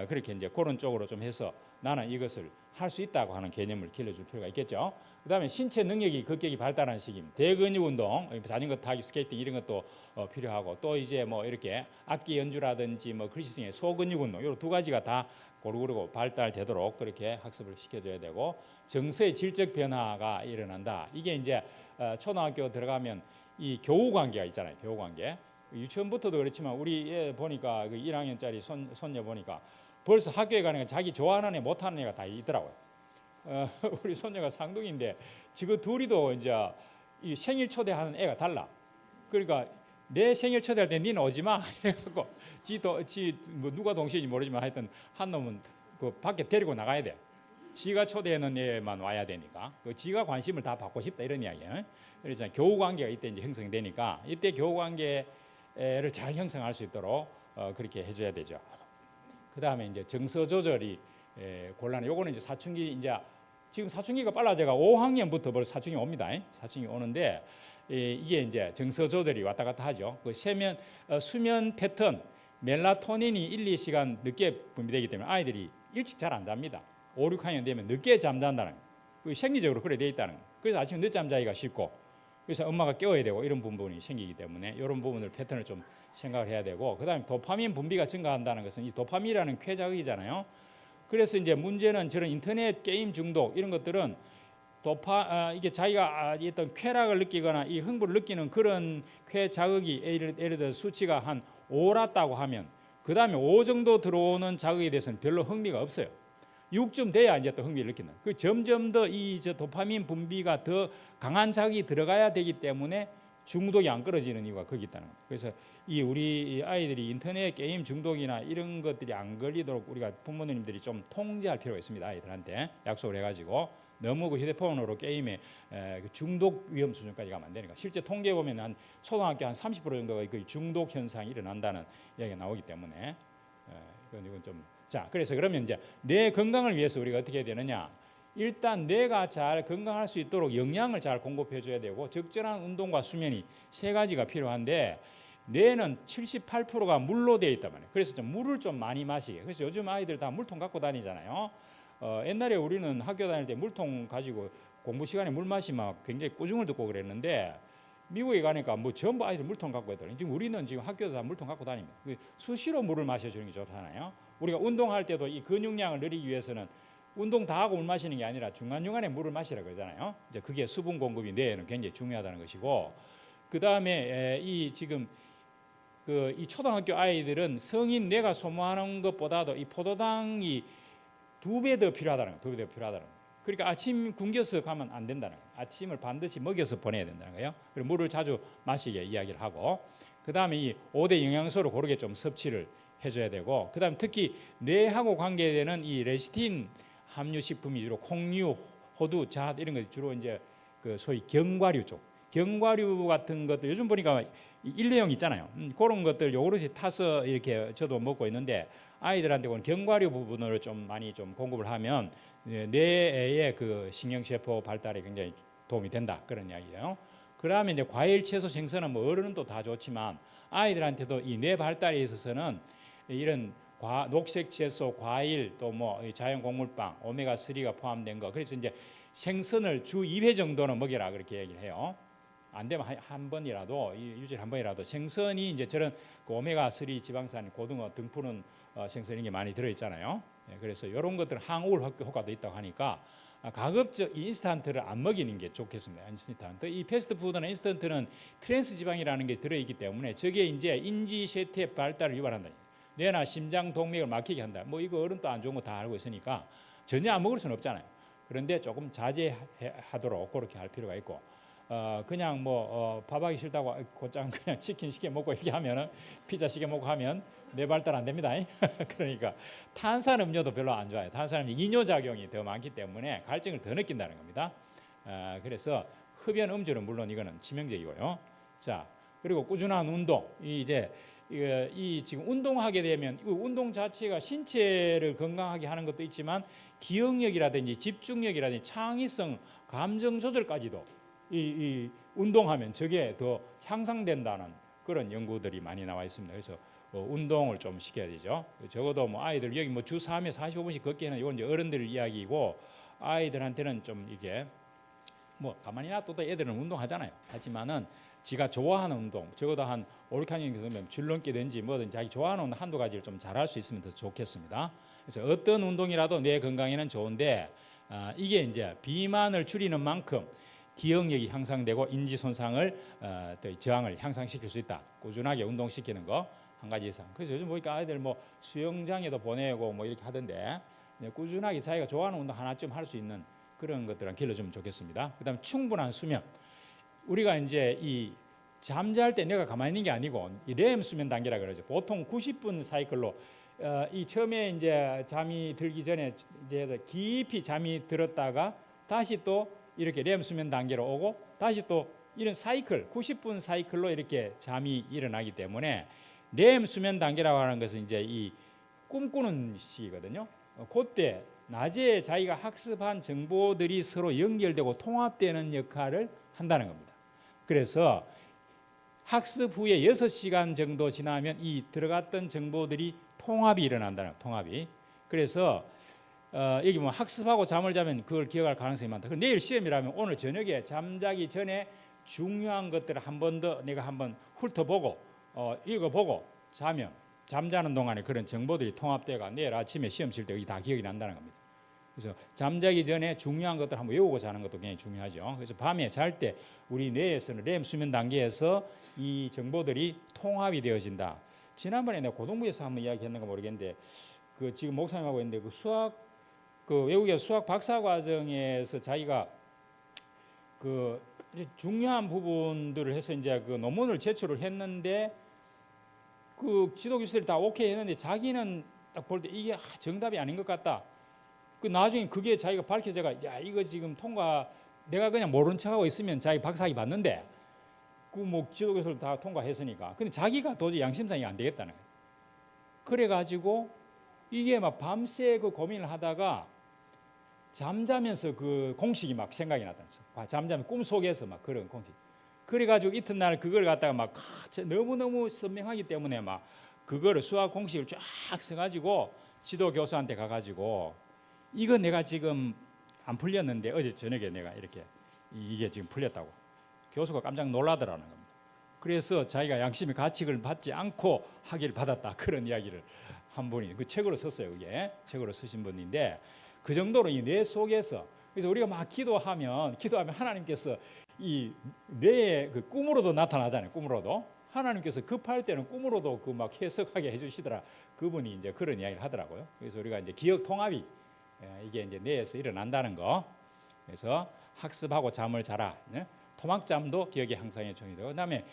그렇게 이제 그런 쪽으로 좀 해서 나는 이것을 할 수 있다고 하는 개념을 길러줄 필요가 있겠죠. 그 다음에 신체 능력이 급격히 발달하는 시기입니다. 대근육 운동, 자전거 타기, 스케이팅 이런 것도 필요하고 또 이제 뭐 이렇게 악기 연주라든지 뭐 글씨쓰기, 소근육 운동 이런 두 가지가 다 고루고루 발달되도록 그렇게 학습을 시켜줘야 되고 정서의 질적 변화가 일어난다. 이게 이제 초등학교 들어가면 이 교우 관계가 있잖아요. 교우 관계. 유치원부터도 그렇지만 우리 애 보니까 그 1학년짜리 손녀 보니까 벌써 학교에 가니까 자기 좋아하는 애 못하는 애가 다 있더라고요. 우리 손녀가 쌍둥이인데 지금 둘이도 이제 이 생일 초대하는 애가 달라. 그러니까 내 생일 초대할 때 니는 오지 마 이래갖고 뭐 누가 동생인지 모르지만 하여튼 한 놈은 그 밖에 데리고 나가야 돼. 지가 초대하는 애만 와야 되니까 그 지가 관심을 다 받고 싶다 이런 이야기예요. 그래서 교우 관계가 이때 이제 형성되니까 이때 교우 관계를 잘 형성할 수 있도록 그렇게 해줘야 되죠. 그 다음에 이제 정서 조절이 곤란해. 요거는 이제 사춘기 이제 지금 사춘기가 빨라져가 5학년부터 벌써 사춘기 옵니다. 사춘기 오는데 이게 이제 정서 조절이 왔다 갔다 하죠. 그 수면 패턴 멜라토닌이 1, 2시간 늦게 분비되기 때문에 아이들이 일찍 잘 안 잡니다. 5, 6학년 되면 늦게 잠잔다는 거. 생리적으로 그래 돼 있다는 거. 그래서 아침 늦잠 자기가 쉽고 그래서 엄마가 깨워야 되고 이런 부분이 생기기 때문에 이런 부분을 패턴을 좀 생각을 해야 되고 그다음에 도파민 분비가 증가한다는 것은 이 도파민이라는 쾌자극이잖아요. 그래서 이제 문제는 저런 인터넷 게임 중독 이런 것들은 이게 자기가 어떤 쾌락을 느끼거나 이 흥분을 느끼는 그런 쾌자극이 예를 들어 수치가 한 5랐다고 하면 그 다음에 5 정도 들어오는 자극에 대해서는 별로 흥미가 없어요. 6쯤 돼야 이제 또 흥미를 느끼는. 그 점점 더 이 도파민 분비가 더 강한 자극이 들어가야 되기 때문에 중독이 안 끊어지는 이유가 거기 있다는 거예요. 그래서 우리 아이들이 인터넷 게임 중독이나 이런 것들이 안 걸리도록 우리가 부모님들이 좀 통제할 필요가 있습니다. 아이들한테 약속을 해가지고 너무 그 휴대폰으로 게임에 그 중독 위험 수준까지 가면 안 되니까 실제 통계 보면 한 초등학교 한 30% 정도가 그 중독 현상이 일어난다는 이야기가 나오기 때문에 이건 좀 자 그래서 그러면 이제 뇌 건강을 위해서 우리가 어떻게 해야 되느냐? 일단 뇌가 잘 건강할 수 있도록 영양을 잘 공급해 줘야 되고 적절한 운동과 수면이 세 가지가 필요한데 뇌는 78%가 물로 되어 있단 말이에요. 그래서 좀 물을 좀 많이 마시게. 그래서 요즘 아이들 다 물통 갖고 다니잖아요. 옛날에 우리는 학교 다닐 때 물통 가지고 공부 시간에 물 마시면 굉장히 꾸중을 듣고 그랬는데 미국에 가니까 뭐 전부 아이들 물통 갖고 있더라고요. 지금 우리는 지금 학교도 다 물통 갖고 다닙니다. 수시로 물을 마셔주는 게 좋잖아요. 우리가 운동할 때도 이 근육량을 늘리기 위해서는 운동 다 하고 물 마시는 게 아니라 중간중간에 물을 마시라 그러잖아요. 이제 그게 수분 공급이 뇌에는 굉장히 중요하다는 것이고, 그 다음에 이 지금 이 초등학교 아이들은 성인 뇌가 소모하는 것보다도 이 포도당이 2배 더 필요하다는 거예요. 2배 더 필요하다는 거예요. 그러니까 아침 굶겨서 가면 안 된다는 거예요. 아침을 반드시 먹여서 보내야 된다는 거예요. 그리고 물을 자주 마시게 이야기를 하고, 그 다음에 이 5대 영양소를 고르게 좀 섭취를 해줘야 되고, 그 다음 특히 뇌하고 관계되는 이 레시틴 함유 식품이 주로 콩류, 호두, 잣 이런 것 주로 이제 그 소위 견과류 쪽, 견과류 같은 것도 요즘 보니까 일회용 있잖아요. 그런 것들 요구르트에 타서 이렇게 저도 먹고 있는데 아이들한테 견과류 부분을 좀 많이 좀 공급을 하면 뇌의 그 신경세포 발달에 굉장히 도움이 된다 그런 이야기예요. 그다음에 이제 과일, 채소, 생선은 뭐 어른은 또 다 좋지만 아이들한테도 이 뇌 발달에 있어서는 이런 녹색 채소, 과일 또 뭐 자연 곡물빵, 오메가 3가 포함된 거. 그래서 이제 생선을 주 2회 정도는 먹여라 그렇게 얘기를 해요. 안 되면 한 번이라도 일주일에 한 번이라도 생선이 이제 저런 그 오메가 3 지방산, 고등어, 등푸른 생선 이게 많이 들어 있잖아요. 그래서 이런 것들 항우울 효과도 있다고 하니까 가급적 인스턴트를 안 먹이는 게 좋겠습니다. 인스턴트. 이 패스트푸드나 인스턴트는 트랜스 지방이라는 게 들어 있기 때문에 저게 이제 인지 쇠퇴 발달을 유발한다. 뇌나 심장 동맥을 막히게 한다. 뭐 이거 어른도 안 좋은 거 다 알고 있으니까 전혀 안 먹을 수는 없잖아요. 그런데 조금 자제하도록 그렇게 할 필요가 있고, 그냥 밥하기 싫다고 곧장 그냥 치킨 시켜 먹고 이렇게 하면은 피자 시켜 먹고 하면 뇌 발달 안 됩니다. 그러니까 탄산 음료도 별로 안 좋아요. 탄산음료 이뇨 작용이 더 많기 때문에 갈증을 더 느낀다는 겁니다. 그래서 흡연 음주는 물론 이거는 치명적이고요. 자, 그리고 꾸준한 운동. 이 지금 운동하게 되면 운동 자체가 신체를 건강하게 하는 것도 있지만 기억력이라든지 집중력이라든지 창의성, 감정 조절까지도 이 운동하면 저게 더 향상된다는 그런 연구들이 많이 나와 있습니다. 그래서 운동을 좀 시켜야 되죠. 적어도 뭐 아이들 여기 뭐 주 3회 45분씩 걷기 하는 이건 이제 어른들 이야기고, 아이들한테는 좀 이게 뭐 가만히 놔둬도 애들은 운동하잖아요. 하지만은 지가 좋아하는 운동, 적어도 한 5, 6학년 되면 줄넘기든지 뭐든 자기 좋아하는 운동 한두 가지를 좀 잘할 수 있으면 더 좋겠습니다. 그래서 어떤 운동이라도 뇌 건강에는 좋은데 이게 이제 비만을 줄이는 만큼 기억력이 향상되고 인지 손상을 저항을 향상시킬 수 있다. 꾸준하게 운동시키는 거 한 가지 이상. 그래서 요즘 보니까 아이들 뭐 수영장에도 보내고 뭐 이렇게 하던데 꾸준하게 자기가 좋아하는 운동 하나쯤 할 수 있는 그런 것들은 길러주면 좋겠습니다. 그다음에 충분한 수면. 우리가 이제 이 잠잘 때 내가 가만히 있는 게 아니고 이 렘 수면 단계라 그러죠. 보통 90분 사이클로 이 처음에 이제 잠이 들기 전에 이제 깊이 잠이 들었다가 다시 또 이렇게 렘 수면 단계로 오고 다시 또 이런 사이클 90분 사이클로 이렇게 잠이 일어나기 때문에 렘 수면 단계라고 하는 것은 이제 이 꿈꾸는 시기거든요. 그때 낮에 자기가 학습한 정보들이 서로 연결되고 통합되는 역할을 한다는 겁니다. 그래서 학습 후에 6시간 정도 지나면 이 들어갔던 정보들이 통합이 일어난다는 거예요. 통합이. 그래서 여기 뭐 학습하고 잠을 자면 그걸 기억할 가능성이 많다. 내일 시험이라면 오늘 저녁에 잠자기 전에 중요한 것들을 한 번 더 내가 한번 훑어보고 읽어보고 자면 잠자는 동안에 그런 정보들이 통합되가 내일 아침에 시험 칠 때 여기 다 기억이 난다는 겁니다. 그래서 잠자기 전에 중요한 것들 한번 외우고 자는 것도 굉장히 중요하죠. 그래서 밤에 잘 때 우리 뇌에서는 렘 수면 단계에서 이 정보들이 통합이 되어진다. 지난번에 내가 고등부에서 한번 이야기했는가 모르겠는데 지금 목사님하고 있는데 외국의 수학 박사 과정에서 자기가 중요한 부분들을 해서 이제 논문을 제출을 했는데 지도 교수들이 다 오케이 했는데 자기는 딱 볼 때 이게 정답이 아닌 것 같다. 그 나중에 그게 자기가 밝혀져가 야 이거 지금 통과 내가 그냥 모른 척하고 있으면 자기 박사학위 받는데 그 뭐 지도교수를 다 통과했으니까 근데 자기가 도저히 양심상이 안 되겠다는 거예요. 그래가지고 이게 막 밤새 그 고민을 하다가 잠자면서 그 공식이 막 생각이 났다는 거예요. 잠자면 꿈속에서 막 그런 공식. 그래가지고 이튿날 그걸 갖다가 막 너무너무 선명하기 때문에 막 그거를 수학 공식을 쫙 써가지고 지도 교수한테 가가지고 이거 내가 지금 안 풀렸는데 어제 저녁에 내가 이렇게 이게 지금 풀렸다고 교수가 깜짝 놀라더라는 겁니다. 그래서 자기가 양심의 가책을 받지 않고 학위를 받았다 그런 이야기를 한 분이 그 책으로 썼어요. 그게 책으로 쓰신 분인데 그 정도로 이 뇌 속에서 그래서 우리가 막 기도하면 하나님께서 이 뇌의 그 꿈으로도 나타나잖아요. 꿈으로도 하나님께서 급할 때는 꿈으로도 그 막 해석하게 해주시더라. 그분이 이제 그런 이야기를 하더라고요. 그래서 우리가 이제 기억 통합이 이게 이제 뇌에서 일어난다는 거. 그래서 학습하고 잠을 자라. 토막잠도 기억의 향상에 좋이 되고 그다음에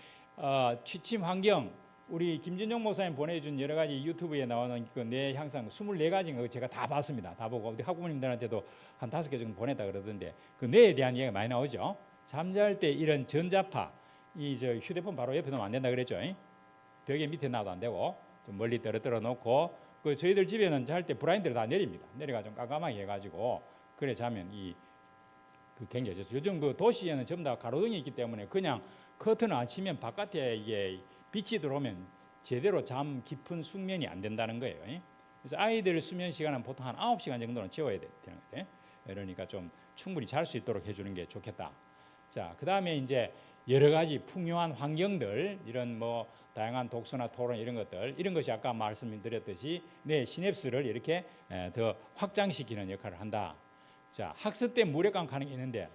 취침 환경 우리 김진용 목사님 보내준 여러 가지 유튜브에 나오는 그 뇌 향상 24가지인가 제가 다 봤습니다. 다 보고 우리 학부모님들한테도 한 5개 정도 보냈다 그러던데 그 뇌에 대한 이야기가 많이 나오죠. 잠잘 때 이런 전자파 이 저 휴대폰 바로 옆에 놓으면 안 된다 그랬죠. 벽에 밑에 놔도 안 되고 좀 멀리 떨어뜨려 놓고 그 저희들 집에는 잘 때 블라인드를 다 내립니다. 내려가 좀 깜깜하게 해가지고 그래 자면 그 굉장히 좋죠. 요즘 그 도시에는 전부 다 가로등이 있기 때문에 그냥 커튼을 안 치면 바깥에 이게 빛이 들어오면 제대로 잠 깊은 숙면이 안 된다는 거예요. 그래서 아이들 수면 시간은 보통 한 9시간 정도는 채워야 되는 거예요. 그러니까 좀 충분히 잘 수 있도록 해주는 게 좋겠다. 자, 그 다음에 이제 여러 가지 풍요한 환경들 이런 뭐 다양한 독서나 토론 이런 것들 이런 것이 아까 말씀드렸듯이 내 시냅스를 이렇게 더 확장시키는 역할을 한다. 자, 학습 때 무력감 가는 게 있는데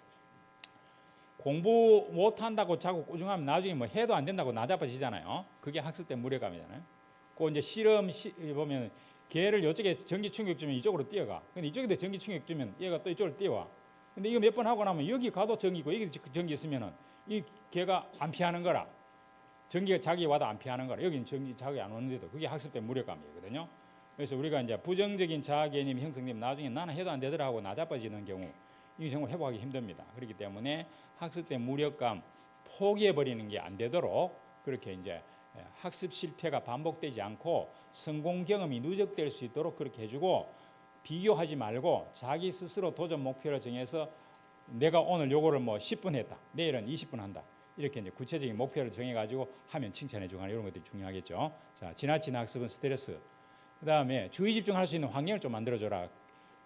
공부 못한다고 자꾸 꾸중하면 나중에 뭐 해도 안 된다고 나자빠지잖아요. 그게 학습 때 무력감이잖아요. 그 이제 실험 보면 개를 이쪽에 전기 충격 주면 이쪽으로 뛰어가. 근데 이쪽에도 전기 충격 주면 얘가 또 이쪽으로 뛰어와. 근데 이거 몇 번 하고 나면 여기 가도 전기고 여기 전기 있으면은 이 개가 안 피하는 거라. 전기가 자기 와도 안 피하는 거라. 여기는 전기 자기 안 오는데도 그게 학습 때 무력감이거든요. 그래서 우리가 이제 부정적인 자아 개념이 형성되면 나중에 나는 해도 안 되더라 하고 나자빠지는 경우 이게 정말 회복하기 힘듭니다. 그렇기 때문에 학습 때 무력감 포기해 버리는 게 안 되도록 그렇게 이제 학습 실패가 반복되지 않고 성공 경험이 누적될 수 있도록 그렇게 해주고 비교하지 말고 자기 스스로 도전 목표를 정해서 내가 오늘 요거를 뭐 10분 했다. 내일은 20분 한다. 이렇게 이제 구체적인 목표를 정해가지고 하면 칭찬해주고 하는 이런 것들이 중요하겠죠. 자, 지나친 학습은 스트레스. 그다음에 주의 집중할 수 있는 환경을 좀 만들어줘라.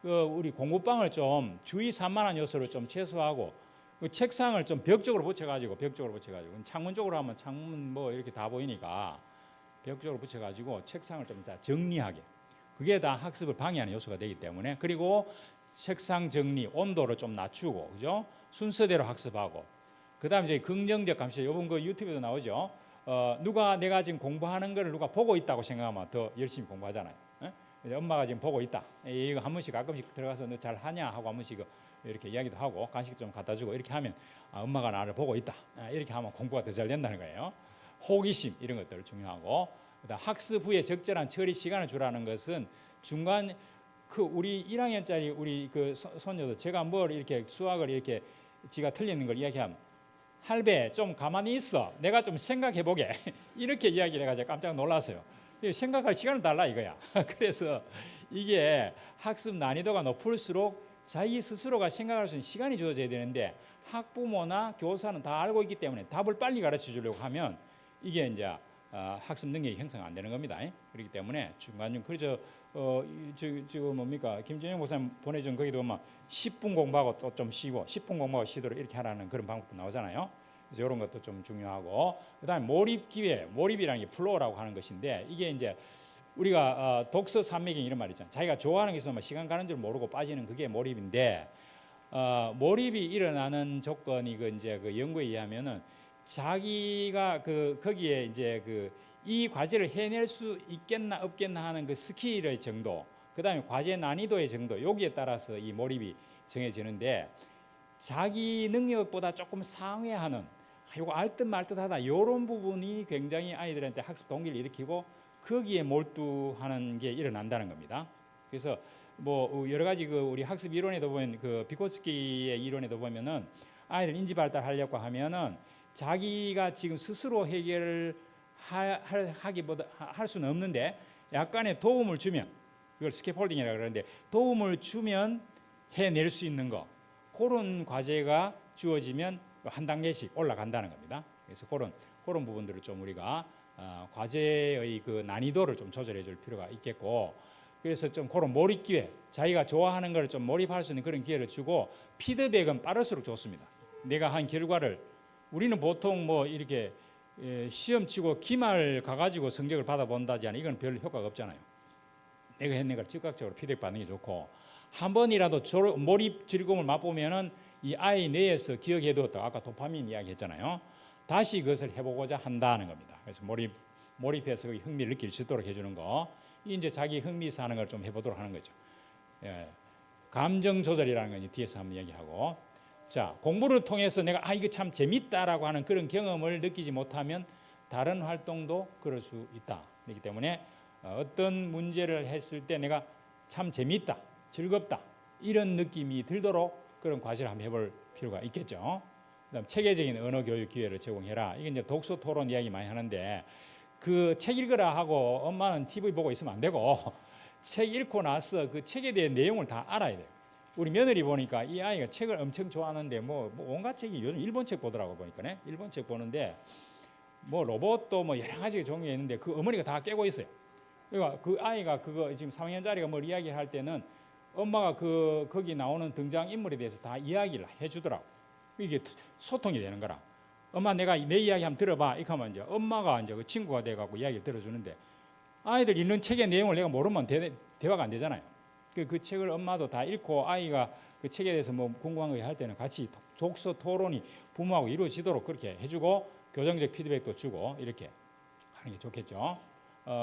우리 공부방을 좀 주의 산만한 요소를 좀 최소화하고 그 책상을 좀 벽 쪽으로 붙여가지고 창문 쪽으로 하면 창문 뭐 이렇게 다 보이니까 벽 쪽으로 붙여가지고 책상을 좀 다 정리하게. 그게 다 학습을 방해하는 요소가 되기 때문에 그리고 책상 정리 온도를 좀 낮추고 그죠? 순서대로 학습하고 그다음에 이제 긍정적 감시. 이번 그 유튜브에도 나오죠. 누가 내가 지금 공부하는 거를 누가 보고 있다고 생각하면 더 열심히 공부하잖아요. 엄마가 지금 보고 있다. 이거 한 번씩 가끔씩 들어가서 너 잘 하냐 하고 한 번씩 이렇게 이야기도 하고 간식 좀 갖다 주고 이렇게 하면 엄마가 나를 보고 있다. 이렇게 하면 공부가 더 잘 된다는 거예요. 호기심 이런 것들 중요하고 그다음 학습 후에 적절한 처리 시간을 주라는 것은 중간 그 우리 1학년짜리 우리 그 손녀도 제가 뭘 이렇게 수학을 이렇게 지가 틀리는 걸 이야기하면 할배 좀 가만히 있어. 내가 좀 생각해 보게. 이렇게 이야기를 해가지고 깜짝 놀랐어요. 생각할 시간을 달라 이거야. 그래서 이게 학습 난이도가 높을수록 자기 스스로가 생각할 수 있는 시간이 주어져야 되는데 학부모나 교사는 다 알고 있기 때문에 답을 빨리 가르쳐 주려고 하면 이게 이제 학습 능력이 형성 안 되는 겁니다. 그렇기 때문에 중간중 그래서 지금 뭡니까 김준영 목사님 보내준 거기도 보면 10분 공부하고 또 좀 쉬고 10분 공부하고 쉬도록 이렇게 하라는 그런 방법도 나오잖아요. 그래서 이런 것도 좀 중요하고 그다음에 몰입 기회, 몰입이라는 게 플로우라고 하는 것인데 이게 이제 우리가 독서 산매경 이런 말 있잖아요. 자기가 좋아하는 게 있으면 시간 가는 줄 모르고 빠지는 그게 몰입인데 몰입이 일어나는 조건이 그 이제 그 연구에 의하면은 자기가 거기에 이제 이 과제를 해낼 수 있겠나 없겠나 하는 그 스킬의 정도, 그다음에 과제 난이도의 정도 여기에 따라서 이 몰입이 정해지는데 자기 능력보다 조금 상회하는 이거 알듯 말듯하다 이런 부분이 굉장히 아이들한테 학습 동기를 일으키고 거기에 몰두하는 게 일어난다는 겁니다. 그래서 뭐 여러 가지 그 우리 학습 이론에도 보면 그 비코츠키의 이론에도 보면은 아이들 인지 발달하려고 하면은 자기가 지금 스스로 해결을 하기보다 할 수는 없는데 약간의 도움을 주면, 그걸 스캐폴딩이라고 그러는데, 도움을 주면 해낼 수 있는 거, 그런 과제가 주어지면 한 단계씩 올라간다는 겁니다. 그래서 그런 부분들을 좀 우리가 과제의 그 난이도를 좀 조절해 줄 필요가 있겠고, 그래서 좀 그런 몰입 기회, 자기가 좋아하는 걸 좀 몰입할 수 있는 그런 기회를 주고, 피드백은 빠를수록 좋습니다. 내가 한 결과를, 우리는 보통 뭐 이렇게 시험 치고 기말 가가지고 성적을 받아본다지 않아, 이건 별 효과가 없잖아요. 내가 했는 걸 즉각적으로 피드백 받는 게 좋고, 한 번이라도 몰입 즐거움을 맛보면은 이 아이 뇌에서 기억해두었다, 아까 도파민 이야기 했잖아요. 다시 그것을 해보고자 한다는 겁니다. 그래서 몰입해서 흥미를 느낄 수 있도록 해주는 거, 이제 자기 흥미있어 하는 걸 좀 해보도록 하는 거죠. 예. 감정 조절이라는 건 뒤에서 한번 얘기하고, 자, 공부를 통해서 내가 이거 참 재밌다라고 하는 그런 경험을 느끼지 못하면 다른 활동도 그럴 수 있다. 그렇기 때문에 어떤 문제를 했을 때 내가 참 재밌다, 즐겁다, 이런 느낌이 들도록 그런 과제를 한번 해볼 필요가 있겠죠. 그다음 체계적인 언어 교육 기회를 제공해라. 이게 이제 독서 토론 이야기 많이 하는데, 그 책 읽으라 하고 엄마는 TV 보고 있으면 안 되고 책 읽고 나서 그 책에 대한 내용을 다 알아야 돼요. 우리 며느리 보니까 이 아이가 책을 엄청 좋아하는데 뭐 온갖 책이, 요즘 일본 책 보더라고 보니까네. 일본 책 보는데 뭐 로봇도 뭐 여러 가지 종류가 있는데 그 어머니가 다 깨고 있어요. 그러니까 그 아이가 그거 지금 3학년짜리가 뭘 이야기할 때는 엄마가 거기 나오는 등장 인물에 대해서 다 이야기를 해주더라고. 이게 소통이 되는 거라. 엄마 내가 내 이야기 한번 들어봐. 이렇게 하면 이제 엄마가 이제 그 친구가 돼갖고 이야기를 들어주는데, 아이들 읽는 책의 내용을 내가 모르면 대화가 안 되잖아요. 그 책을 엄마도 다 읽고 아이가 그 책에 대해서 뭐 궁금한 거 할 때는 같이 독서 토론이 부모하고 이루어지도록 그렇게 해주고, 교정적 피드백도 주고 이렇게 하는 게 좋겠죠.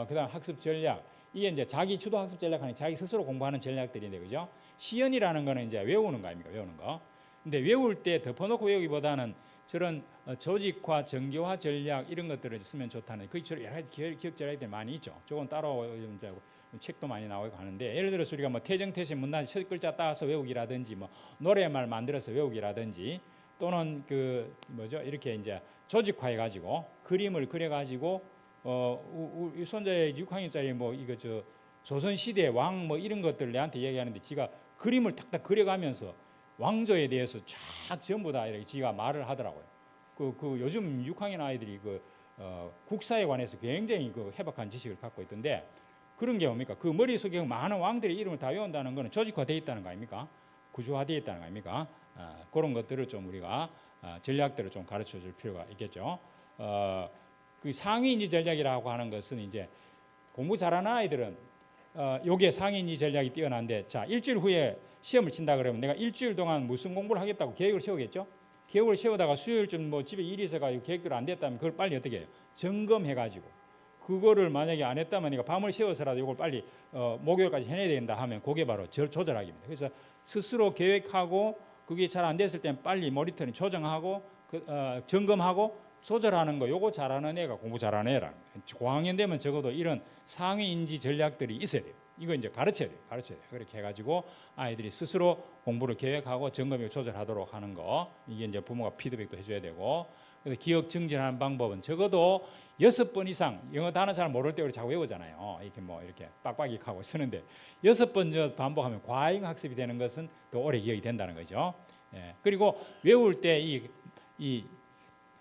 그다음 학습 전략, 이게 이제 자기 주도 학습 전략하는 자기 스스로 공부하는 전략들인데, 그죠? 시연이라는 거는 이제 외우는 거 아닙니까? 외우는 거. 근데 외울 때 덮어놓고 외우기보다는 저런 조직화, 정교화 전략 이런 것들을 쓰면 좋다는, 그 여러 가지 기억 전략들이 많이 있죠. 저건 따로 책도 많이 나오고 하는데, 예를 들어서 우리가 뭐 태정태세 문단 첫 글자 따서 외우기라든지, 뭐 노래말 만들어서 외우기라든지, 또는 그 뭐죠, 이렇게 이제 조직화해 가지고 그림을 그려 가지고 우리 손자의 6학년짜리 뭐 이거 조선 시대 왕 뭐 이런 것들 내한테 얘기하는데, 지가 그림을 탁탁 그려가면서 왕조에 대해서 쫙 전부 다 이렇게 지가 말을 하더라고요. 그 요즘 6학년 아이들이 국사에 관해서 굉장히 해박한 지식을 갖고 있던데, 그런 게 뭡니까? 그 머릿속에 많은 왕들의 이름을 다 외운다는 것은 조직화되어 있다는 거 아닙니까? 구조화되어 있다는 거 아닙니까? 그런 것들을 좀 우리가 전략들을 좀 가르쳐 줄 필요가 있겠죠. 그 상위인지 전략이라고 하는 것은 이제 공부 잘하는 아이들은 요게 상위인지 전략이 뛰어난데, 자, 일주일 후에 시험을 친다 그러면 내가 일주일 동안 무슨 공부를 하겠다고 계획을 세우겠죠. 계획을 세우다가 수요일쯤 뭐 집에 일이 있어가지고 계획대로 안 됐다면 그걸 빨리 어떻게 해요? 점검해가지고, 그거를 만약에 안 했다면 내가 밤을 새워서라도 이걸 빨리 목요일까지 해내야 된다 하면 그게 바로 조절하기입니다. 그래서 스스로 계획하고 그게 잘 안 됐을 때는 빨리 모니터링 조정하고 점검하고 조절하는 거, 요거 잘하는 애가 공부 잘하는 애라. 고학년 되면 적어도 이런 상위 인지 전략들이 있어야 돼요. 이거 이제 가르쳐야 돼요. 그렇게 해가지고 아이들이 스스로 공부를 계획하고 점검하고 조절하도록 하는 거, 이게 이제 부모가 피드백도 해줘야 되고, 그래서 기억 증진하는 방법은 적어도 6번 이상, 영어 단어 잘 모를 때 우리 자꾸 외우잖아요. 이렇게 뭐 이렇게 빡빡이 하고 쓰는데 6번 반복하면 과잉 학습이 되는 것은 더 오래 기억이 된다는 거죠. 예. 그리고 외울 때 이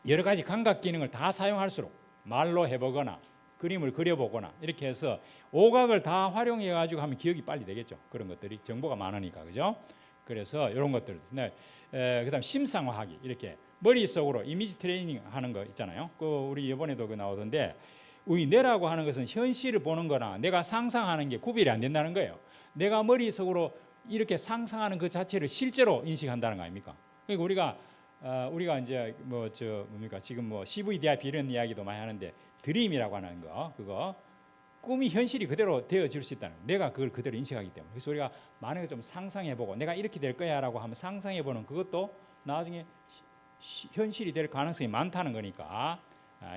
여러 가지 감각 기능을 다 사용할수록, 말로 해보거나 그림을 그려보거나 이렇게 해서 오각을 다 활용해 가지고 하면 기억이 빨리 되겠죠. 그런 것들이 정보가 많으니까, 그죠? 그래서 이런 것들. 네. 그다음 심상화하기, 이렇게 머릿속으로 이미지 트레이닝 하는 거 있잖아요. 우리 이번에도 나오던데, 우리 뇌라고 하는 것은 현실을 보는 거나 내가 상상하는 게 구별이 안 된다는 거예요. 내가 머릿속으로 이렇게 상상하는 그 자체를 실제로 인식한다는 거 아닙니까? 그러니까 우리가 이제 뭡니까, 지금 뭐 CVDIP 이런 이야기도 많이 하는데, 드림이라고 하는 거, 그거 꿈이 현실이 그대로 되어질 수 있다는, 내가 그걸 그대로 인식하기 때문에. 그래서 우리가 만약에 좀 상상해보고 내가 이렇게 될 거야라고 하면 상상해보는 그것도 나중에 현실이 될 가능성이 많다는 거니까,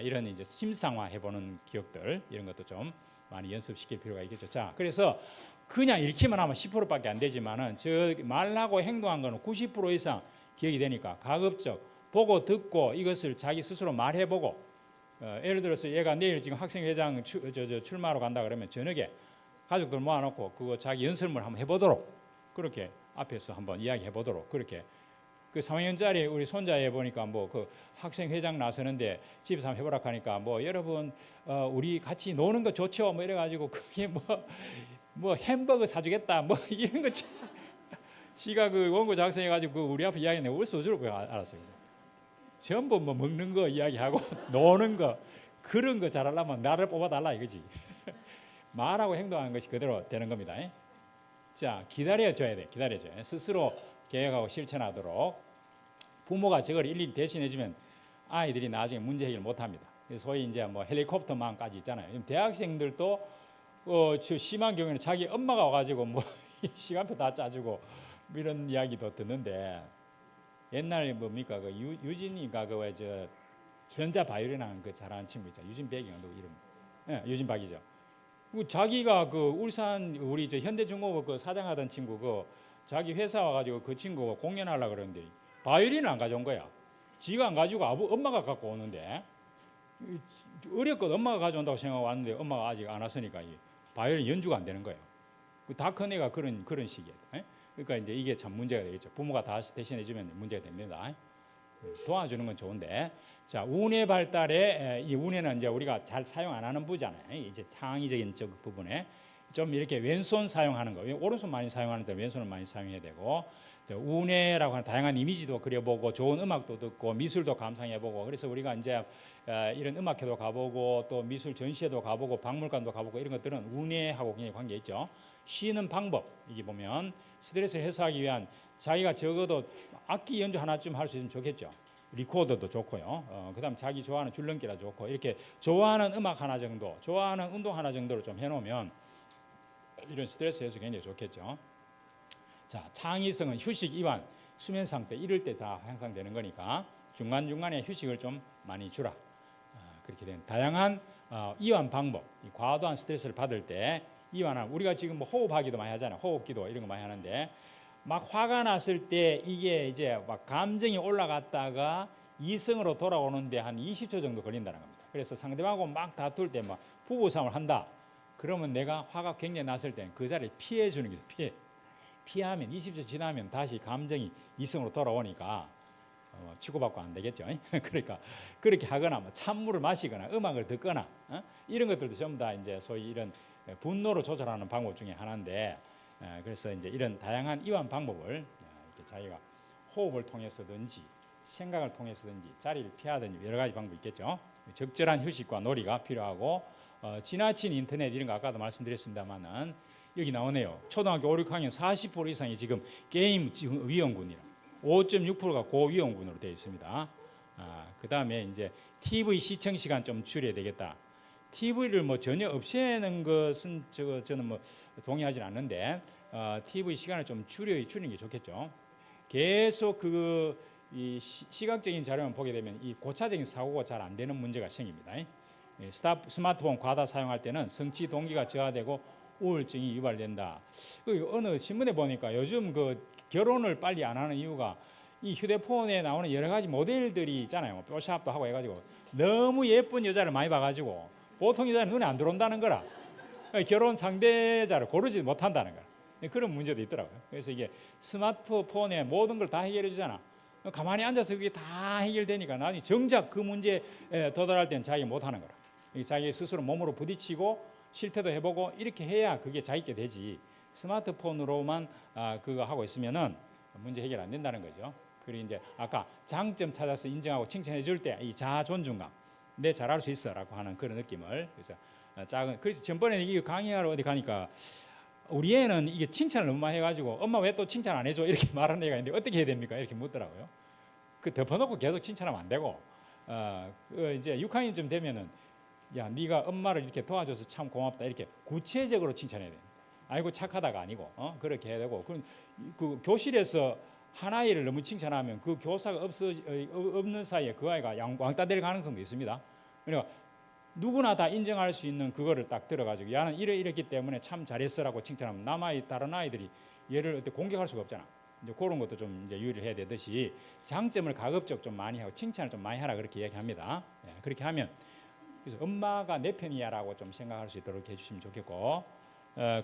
이런 이제 심상화해보는 기억들, 이런 것도 좀 많이 연습시킬 필요가 있겠죠. 자, 그래서 그냥 읽기만 하면 10%밖에 안 되지만은 저 말하고 행동한 거는 90% 이상 기억이 되니까 가급적 보고 듣고 이것을 자기 스스로 말해보고 예를 들어서 얘가 내일 지금 학생회장 출마하러 간다 그러면 저녁에 가족들 모아놓고 그거 자기 연설문 한번 해보도록 그렇게 앞에서 한번 이야기해보도록 그렇게 그 3학년짜리 우리 손자애 보니까 뭐 그 학생회장 나서는데 집에서 한번 해보라 하니까 뭐 여러분 우리 같이 노는 거 좋죠 뭐 이래가지고 그게 뭐 햄버거 사주겠다 뭐 이런 거 지가 그 원고 작성해가지고 그 우리 앞에 이야기했는데 얼쏘 줄을 알았어요. 전부 뭐 먹는 거 이야기하고 노는 거 그런 거 잘하려면 나를 뽑아달라 이거지. 말하고 행동하는 것이 그대로 되는 겁니다. 자, 기다려줘야 돼. 기다려줘야 돼. 스스로 계획하고 실천하도록 부모가 저걸 일일이 대신해주면 아이들이 나중에 문제 해결 못합니다. 소위 이제 뭐 헬리콥터 마음까지 있잖아요. 대학생들도 저 심한 경우에는 자기 엄마가 와가지고 뭐 시간표 다 짜주고 이런 이야기도 듣는데 옛날에 뭡니까 그 유진이가 그 왜 저 전자 바이올린 하는 그 잘하는 친구 있잖아. 유진 백인가 누구 이름? 예, 유진 박이죠. 자기가 그 울산 우리 저 현대중공업 그 사장하던 친구 그 자기 회사 와가지고 그 친구가 공연하려고 그러는데 바이올린을 안 가져온 거야. 지가 안 가지고 엄마가 갖고 오는데 어렵거든. 엄마가 가져온다고 생각하고 왔는데 엄마가 아직 안 왔으니까 이 바이올린 연주가 안 되는 거예요. 다 큰 애가 그런 식이에요. 그러니까 이제 이게 참 문제가 되겠죠. 부모가 다 대신해 주면 문제가 됩니다. 도와주는 건 좋은데, 자 운의 발달에 이 운에는 이제 우리가 잘 사용 안 하는 부잖아요. 이제 창의적인 쪽 부분에 좀 이렇게 왼손 사용하는 거, 오른손 많이 사용하는데 왼손을 많이 사용해야 되고, 운해라고 하는 다양한 이미지도 그려보고 좋은 음악도 듣고 미술도 감상해보고, 그래서 우리가 이제 이런 음악회도 가보고 또 미술 전시회도 가보고 박물관도 가보고 이런 것들은 운해하고 굉장히 관계 있죠. 쉬는 방법, 이게 보면 스트레스를 해소하기 위한 자기가 적어도 악기 연주 하나쯤 할 수 있으면 좋겠죠. 리코더도 좋고요. 그다음 자기 좋아하는 줄넘기라 좋고 이렇게 좋아하는 음악 하나 정도, 좋아하는 운동 하나 정도를 좀 해놓으면 이런 스트레스 해소 굉장히 좋겠죠. 자, 창의성은 휴식, 이완, 수면 상태 이럴 때 다 향상되는 거니까 중간중간에 휴식을 좀 많이 주라. 그렇게 된 다양한 이완 방법, 과도한 스트레스를 받을 때 이완하는, 우리가 지금 뭐 호흡하기도 많이 하잖아요. 호흡기도 이런 거 많이 하는데 막 화가 났을 때 이게 이제 막 감정이 올라갔다가 이성으로 돌아오는데 한 20초 정도 걸린다는 겁니다. 그래서 상대방하고 막 다툴 때 막 부부싸움을 한다. 그러면 내가 화가 굉장히 났을 때 그 자리에 피해 주는 거죠. 피하면 20초 지나면 다시 감정이 이성으로 돌아오니까 치고받고 안 되겠죠. 그러니까 그렇게 하거나 뭐 찬물을 마시거나 음악을 듣거나 이런 것들도 전부 다 이제 소위 이런 분노를 조절하는 방법 중에 하나인데, 그래서 이제 이런 다양한 이완 방법을 이렇게 자기가 호흡을 통해서든지 생각을 통해서든지 자리를 피하든지 여러 가지 방법이 있겠죠. 적절한 휴식과 놀이가 필요하고 지나친 인터넷 이런 거 아까도 말씀드렸습니다만은 여기 나오네요. 초등학교 5, 6학년 40% 이상이 지금 게임 위험군이라 5.6%가 고위험군으로 되어 있습니다. 그 다음에 이제 TV 시청 시간 좀 줄여야 되겠다. TV를 뭐 전혀 없애는 것은 저는 뭐 동의하지는 않는데 TV 시간을 좀 줄이는 게 좋겠죠. 계속 이 시각적인 자료만 보게 되면 이 고차적인 사고가 잘 안 되는 문제가 생깁니다. 스마트폰 과다 사용할 때는 성취 동기가 저하되고 우울증이 유발된다. 어느 신문에 보니까 요즘 그 결혼을 빨리 안 하는 이유가 이 휴대폰에 나오는 여러 가지 모델들이 있잖아요. 뽀샵도 하고 해가지고 너무 예쁜 여자를 많이 봐가지고 보통 여자는 눈에 안 들어온다는 거라 결혼 상대자를 고르지 못한다는 거라. 그런 문제도 있더라고요. 그래서 이게 스마트폰에 모든 걸 다 해결해 주잖아. 가만히 앉아서 그게 다 해결되니까 나중에 정작 그 문제에 도달할 때는 자기가 못하는 거라. 자기 스스로 몸으로 부딪히고 실패도 해보고 이렇게 해야 그게 자기게 되지. 스마트폰으로만 그거 하고 있으면은 문제 해결 안 된다는 거죠. 그리고 이제 아까 장점 찾아서 인정하고 칭찬해 줄 때 이 자아 존중감, 내 잘할 수 있어라고 하는 그런 느낌을, 그래서 그래서 전번에 이 강의하러 어디 가니까 우리 애는 이게 칭찬을 너무 많이 해가지고 엄마 왜 또 칭찬 안 해줘 이렇게 말하는 애가 있는데 어떻게 해야 됩니까 이렇게 묻더라고요. 그 덮어놓고 계속 칭찬하면 안 되고 이제 6학년쯤 되면은 야 네가 엄마를 이렇게 도와줘서 참 고맙다 이렇게 구체적으로 칭찬해야 돼. 아이고 착하다가 아니고 그렇게 해야 되고, 그 교실에서 한 아이를 너무 칭찬하면 그 교사가 없는 사이에 그 아이가 왕따 될 가능성도 있습니다. 그러니까 누구나 다 인정할 수 있는 그거를 딱 들어가지고 야는 이랬기 때문에 참 잘했어라고 칭찬하면 다른 아이들이 얘를 어떻게 공격할 수가 없잖아. 이제 그런 것도 좀 이제 유의를 해야 되듯이 장점을 가급적 좀 많이 하고 칭찬을 좀 많이 하라 그렇게 얘기합니다. 네, 그렇게 하면 그래서 엄마가 내 편이야라고 좀 생각할 수 있도록 해주시면 좋겠고,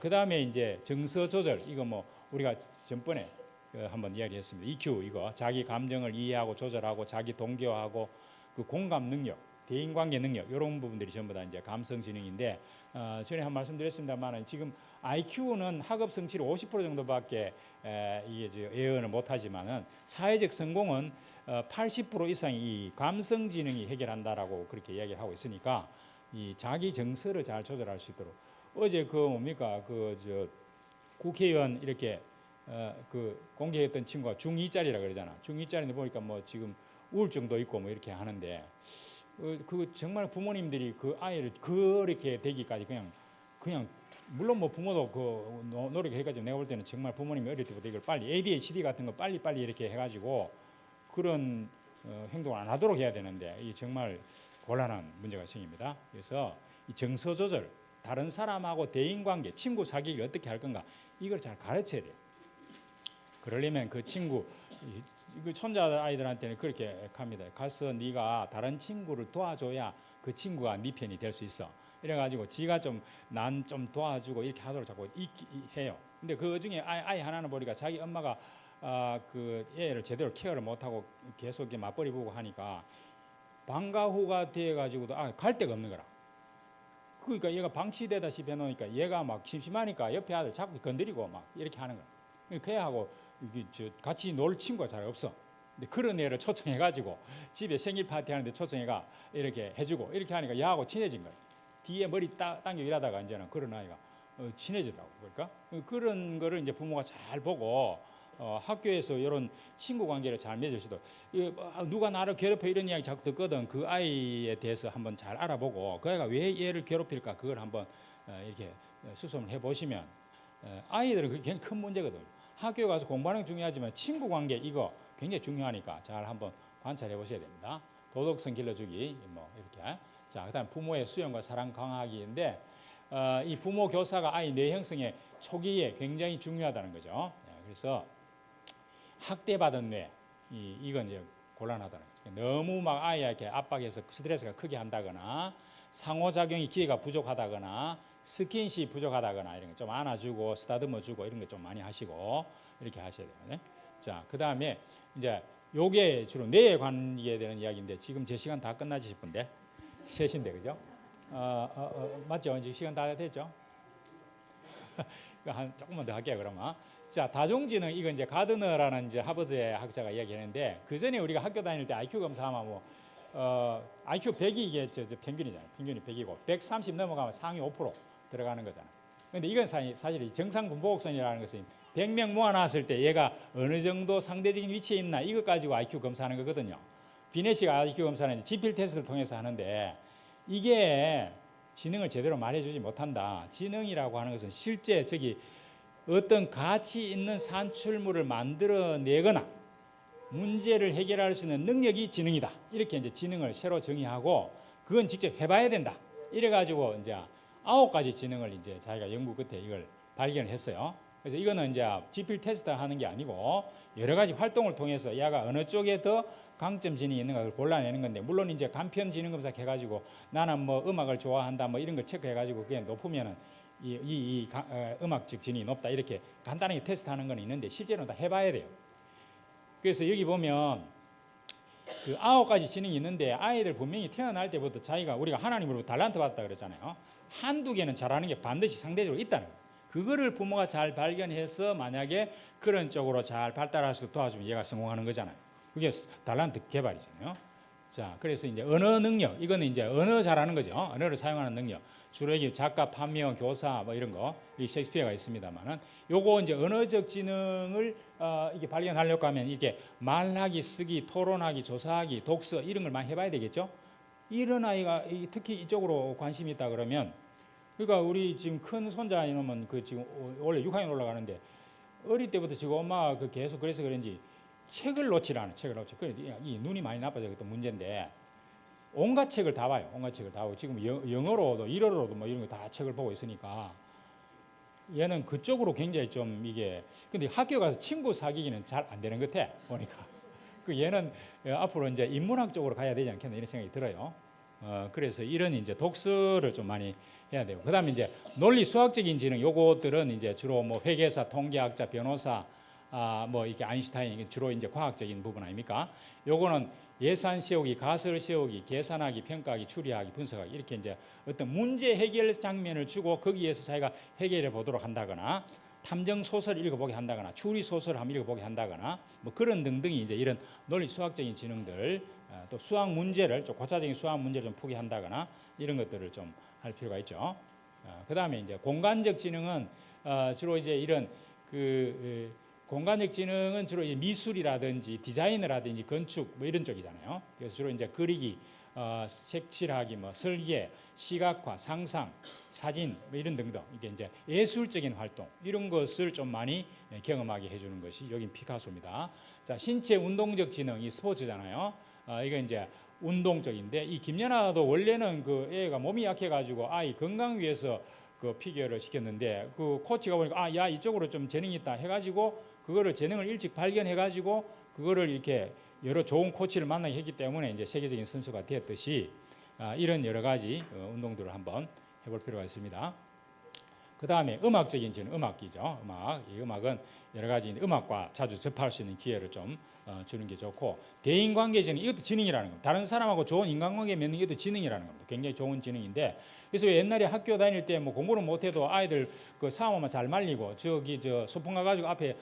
그 다음에 이제 정서 조절 이거 뭐 우리가 전번에 한번 이야기했습니다. EQ 이거 자기 감정을 이해하고 조절하고 자기 동기화하고 그 공감 능력, 대인관계 능력 이런 부분들이 전부 다 이제 감성 지능인데 전에 한 말씀드렸습니다만 지금 IQ는 학업 성취율 50% 정도밖에 이게 예언을 못하지만은 사회적 성공은 80% 이상이 이 감성 지능이 해결한다라고 그렇게 이야기를 하고 있으니까 이 자기 정서를 잘 조절할 수 있도록 어제 그 뭡니까 국회의원 이렇게 그 공개했던 친구가 중2짜리라 그러잖아. 중2짜리인데 보니까 뭐 지금 우울증도 있고 뭐 이렇게 하는데 그 정말 부모님들이 그 아이를 그렇게 되기까지 그냥 물론 뭐 부모도 그 노력해가지고 내가 볼 때는 정말 부모님이 어릴 때부터 이걸 빨리 ADHD 같은 거 빨리 이렇게 해가지고 그런 행동을 안 하도록 해야 되는데 이 정말 곤란한 문제가 생깁니다. 그래서 이 정서 조절, 다른 사람하고 대인관계, 친구 사귀기를 어떻게 할 건가 이걸 잘 가르쳐야 돼요. 그러려면 그 친구 그 손자 아이들한테는 그렇게 합니다. 가서 네가 다른 친구를 도와줘야 그 친구가 네 편이 될 수 있어. 이래가지고 지가 난 좀 도와주고 이렇게 하도록 자꾸 해요. 근데 그 중에 아이 하나는 보니까 자기 엄마가 그 애를 제대로 케어를 못하고 계속 이렇게 맞벌이 보고 하니까 방과 후가 돼가지고도 갈 데가 없는 거라. 그러니까 얘가 방치되다시피 해놓으니까 얘가 막 심심하니까 옆에 아들 자꾸 건드리고 막 이렇게 하는 거야. 그 애하고 같이 놀 친구가 잘 없어. 근데 그런 애를 초청해가지고 집에 생일 파티 하는데 초청해가 이렇게 해주고 이렇게 하니까 얘하고 친해진 거야. 뒤에 머리 당겨 일하다가 이제는 그런 아이가 친해지더라고. 그러니까 그런 거를 이제 부모가 잘 보고 학교에서 이런 친구 관계를 잘 맺을 수도 누가 나를 괴롭혀 이런 이야기 자꾸 듣거든. 그 아이에 대해서 한번 잘 알아보고 그 아이가 왜 얘를 괴롭힐까 그걸 한번 이렇게 수습을 해보시면 아이들은 그게 굉장히 큰 문제거든. 학교에 가서 공부하는 게 중요하지만 친구 관계 이거 굉장히 중요하니까 잘 한번 관찰해 보셔야 됩니다. 도덕성 길러주기 뭐 이렇게. 자, 그다음 부모의 수용과 사랑 강화하기인데 이 부모 교사가 아이 뇌 형성의 초기에 굉장히 중요하다는 거죠. 그래서 학대받은 뇌 이건 이제 곤란하다는 거죠. 너무 막 아이에게 압박해서 스트레스가 크게 한다거나 상호작용이 기회가 부족하다거나 스킨십 부족하다거나 이런 거 좀 안아주고 쓰다듬어주고 이런 거 좀 많이 하시고 이렇게 하셔야 돼요. 네? 자, 그 다음에 이제 요게 주로 뇌에 관계되는 이야기인데 지금 제 시간 다 끝나지 싶은데 3시인데 그죠? 맞죠? 이제 시간 다 됐죠? 한 조금만 더 할게요 그러면. 자, 다중지능 이건 이제 가드너라는 이제 하버드의 학자가 이야기했는데 그 전에 우리가 학교 다닐 때 IQ 검사하면 뭐 IQ 100이 이게 저 평균이잖아요. 평균이 100이고 130 넘어가면 상위 5% 들어가는 거잖아요. 근데 이건 사실 정상 분포곡선이라는 것은 100명 모아놨을 때 얘가 어느 정도 상대적인 위치에 있나 이것 가지고 IQ 검사하는 거거든요. 비네식 IQ 검사는 지필 테스트를 통해서 하는데 이게 지능을 제대로 말해주지 못한다. 지능이라고 하는 것은 실제 어떤 가치 있는 산출물을 만들어내거나 문제를 해결할 수 있는 능력이 지능이다. 이렇게 이제 지능을 새로 정의하고 그건 직접 해봐야 된다. 이래가지고 이제 9가지 지능을 이제 자기가 연구 끝에 이걸 발견을 했어요. 그래서 이거는 이제 지필 테스트 하는 게 아니고 여러 가지 활동을 통해서 얘가 어느 쪽에 더 강점 지능이 있는가를 골라내는 건데 물론 이제 간편 지능 검사 해가지고 나는 뭐 음악을 좋아한다 뭐 이런 걸 체크해가지고 그게 높으면은 음악적 지능이 높다 이렇게 간단하게 테스트하는 건 있는데 실제로는 다 해봐야 돼요. 그래서 여기 보면 그 9가지 지능이 있는데 아이들 분명히 태어날 때부터 자기가 우리가 하나님으로부터 달란트 받았다 그랬잖아요. 한두 개는 잘하는 게 반드시 상대적으로 있다는 거예요. 그거를 부모가 잘 발견해서 만약에 그런 쪽으로 잘 발달할 수 도와주면 얘가 성공하는 거잖아요. 그게 달란트 개발이잖아요. 자, 그래서 이제 언어 능력, 이거는 이제 언어 잘하는 거죠. 언어를 사용하는 능력. 주로 이게 작가, 판명, 교사 뭐 이런 거, 이 셰익스피어가 있습니다만은 요거 이제 언어적 지능을 이게 발견하려고 하면 이게 말하기, 쓰기, 토론하기, 조사하기, 독서 이런 걸 많이 해봐야 되겠죠. 이런 아이가 특히 이쪽으로 관심이 있다 그러면 그러니까 우리 지금 큰 손자 이놈은 그 지금 원래 6학년 올라가는데 어릴 때부터 지금 엄마가 그 계속 그래서 그런지 책을 놓지 않아. 책을 놓지. 그래 이 눈이 많이 나빠져. 그것도 문제인데 온갖 책을 다 봐요. 온갖 책을 다 보고 지금 영어로도 일어로도 뭐 이런 거 다 책을 보고 있으니까 얘는 그쪽으로 굉장히 좀 이게 근데 학교 가서 친구 사귀기는 잘 안 되는 것 같아 보니까 그 얘는 앞으로 이제 인문학 쪽으로 가야 되지 않겠나 이런 생각이 들어요. 그래서 이런 이제 독서를 좀 많이 해야 되고 그다음에 이제 논리 수학적인 지능 요것들은 이제 주로 뭐 회계사, 통계학자, 변호사 뭐 이게 아인슈타인 이게 주로 이제 과학적인 부분 아닙니까? 요거는 예산 세우기, 가설 세우기, 계산하기, 평가하기, 추리하기, 분석하기 이렇게 이제 어떤 문제 해결 장면을 주고 거기에서 자기가 해결해 보도록 한다거나 탐정 소설 읽어보게 한다거나 추리 소설 한번 읽어보게 한다거나 뭐 그런 등등이 이제 이런 논리 수학적인 지능들 또 수학 문제를 좀 고차적인 수학 문제를 좀 풀게 한다거나 이런 것들을 좀 할 필요가 있죠. 그다음에 이제 공간적 지능은 주로 이제 이런 공간적 지능은 주로 미술이라든지 디자인이라든지 건축 뭐 이런 쪽이잖아요. 그래서 주로 이제 그리기, 색칠하기, 뭐 설계, 시각화, 상상, 사진 뭐 이런 등등 이게 이제 예술적인 활동 이런 것을 좀 많이 경험하게 해주는 것이 여긴 피카소입니다. 자, 신체 운동적 지능이 스포츠잖아요. 이거 이제 운동 쪽인데 이 김연아도 원래는 그 애가 몸이 약해가지고 아이 건강 위해서 그 피겨를 시켰는데 그 코치가 보니까 야 이쪽으로 좀 재능이 있다 해가지고 그거를 재능을 일찍 발견해가지고 그거를 이렇게 여러 좋은 코치를 만나게 했기 때문에 이제 세계적인 선수가 되었듯이 이런 여러 가지 운동들을 한번 해볼 필요가 있습니다. 그 다음에 음악적인 지능, 음악기죠. 이 음악은 여러 가지 음악과 자주 접할 수 있는 기회를 좀 주는 게 좋고 대인관계 지능 이것도 지능이라는 겁니다. 다른 사람하고 좋은 인간관계 맺는 것도 지능이라는 겁니다. 굉장히 좋은 지능인데 그래서 옛날에 학교 다닐 때 뭐 공부를 못해도 아이들 그 싸움만 잘 말리고 저기 저 소풍 가가지고 앞에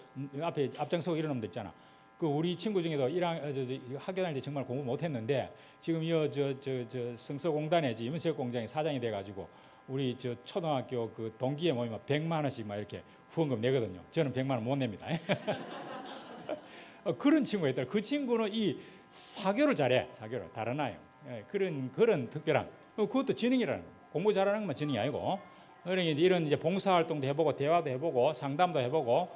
앞장서고 이런 놈들 있잖아. 그 우리 친구 중에도 학교 다닐 때 정말 공부 못했는데 지금 저 성서공단에 이문세 공장의 사장이 돼가지고 우리 저 초등학교 그 동기에 모이면 100만 원씩 막 이렇게 후원금 내거든요. 저는 100만 원 못 냅니다. 그런 친구가 있더라고요. 그 친구는 이 사교를 잘해. 사교를 다른 아이요. 그런 특별한 그것도 지능이라는 거예요. 공부 잘하는 것만 지능이 아니고 그러니 이런 이제 봉사활동도 해보고 대화도 해보고 상담도 해보고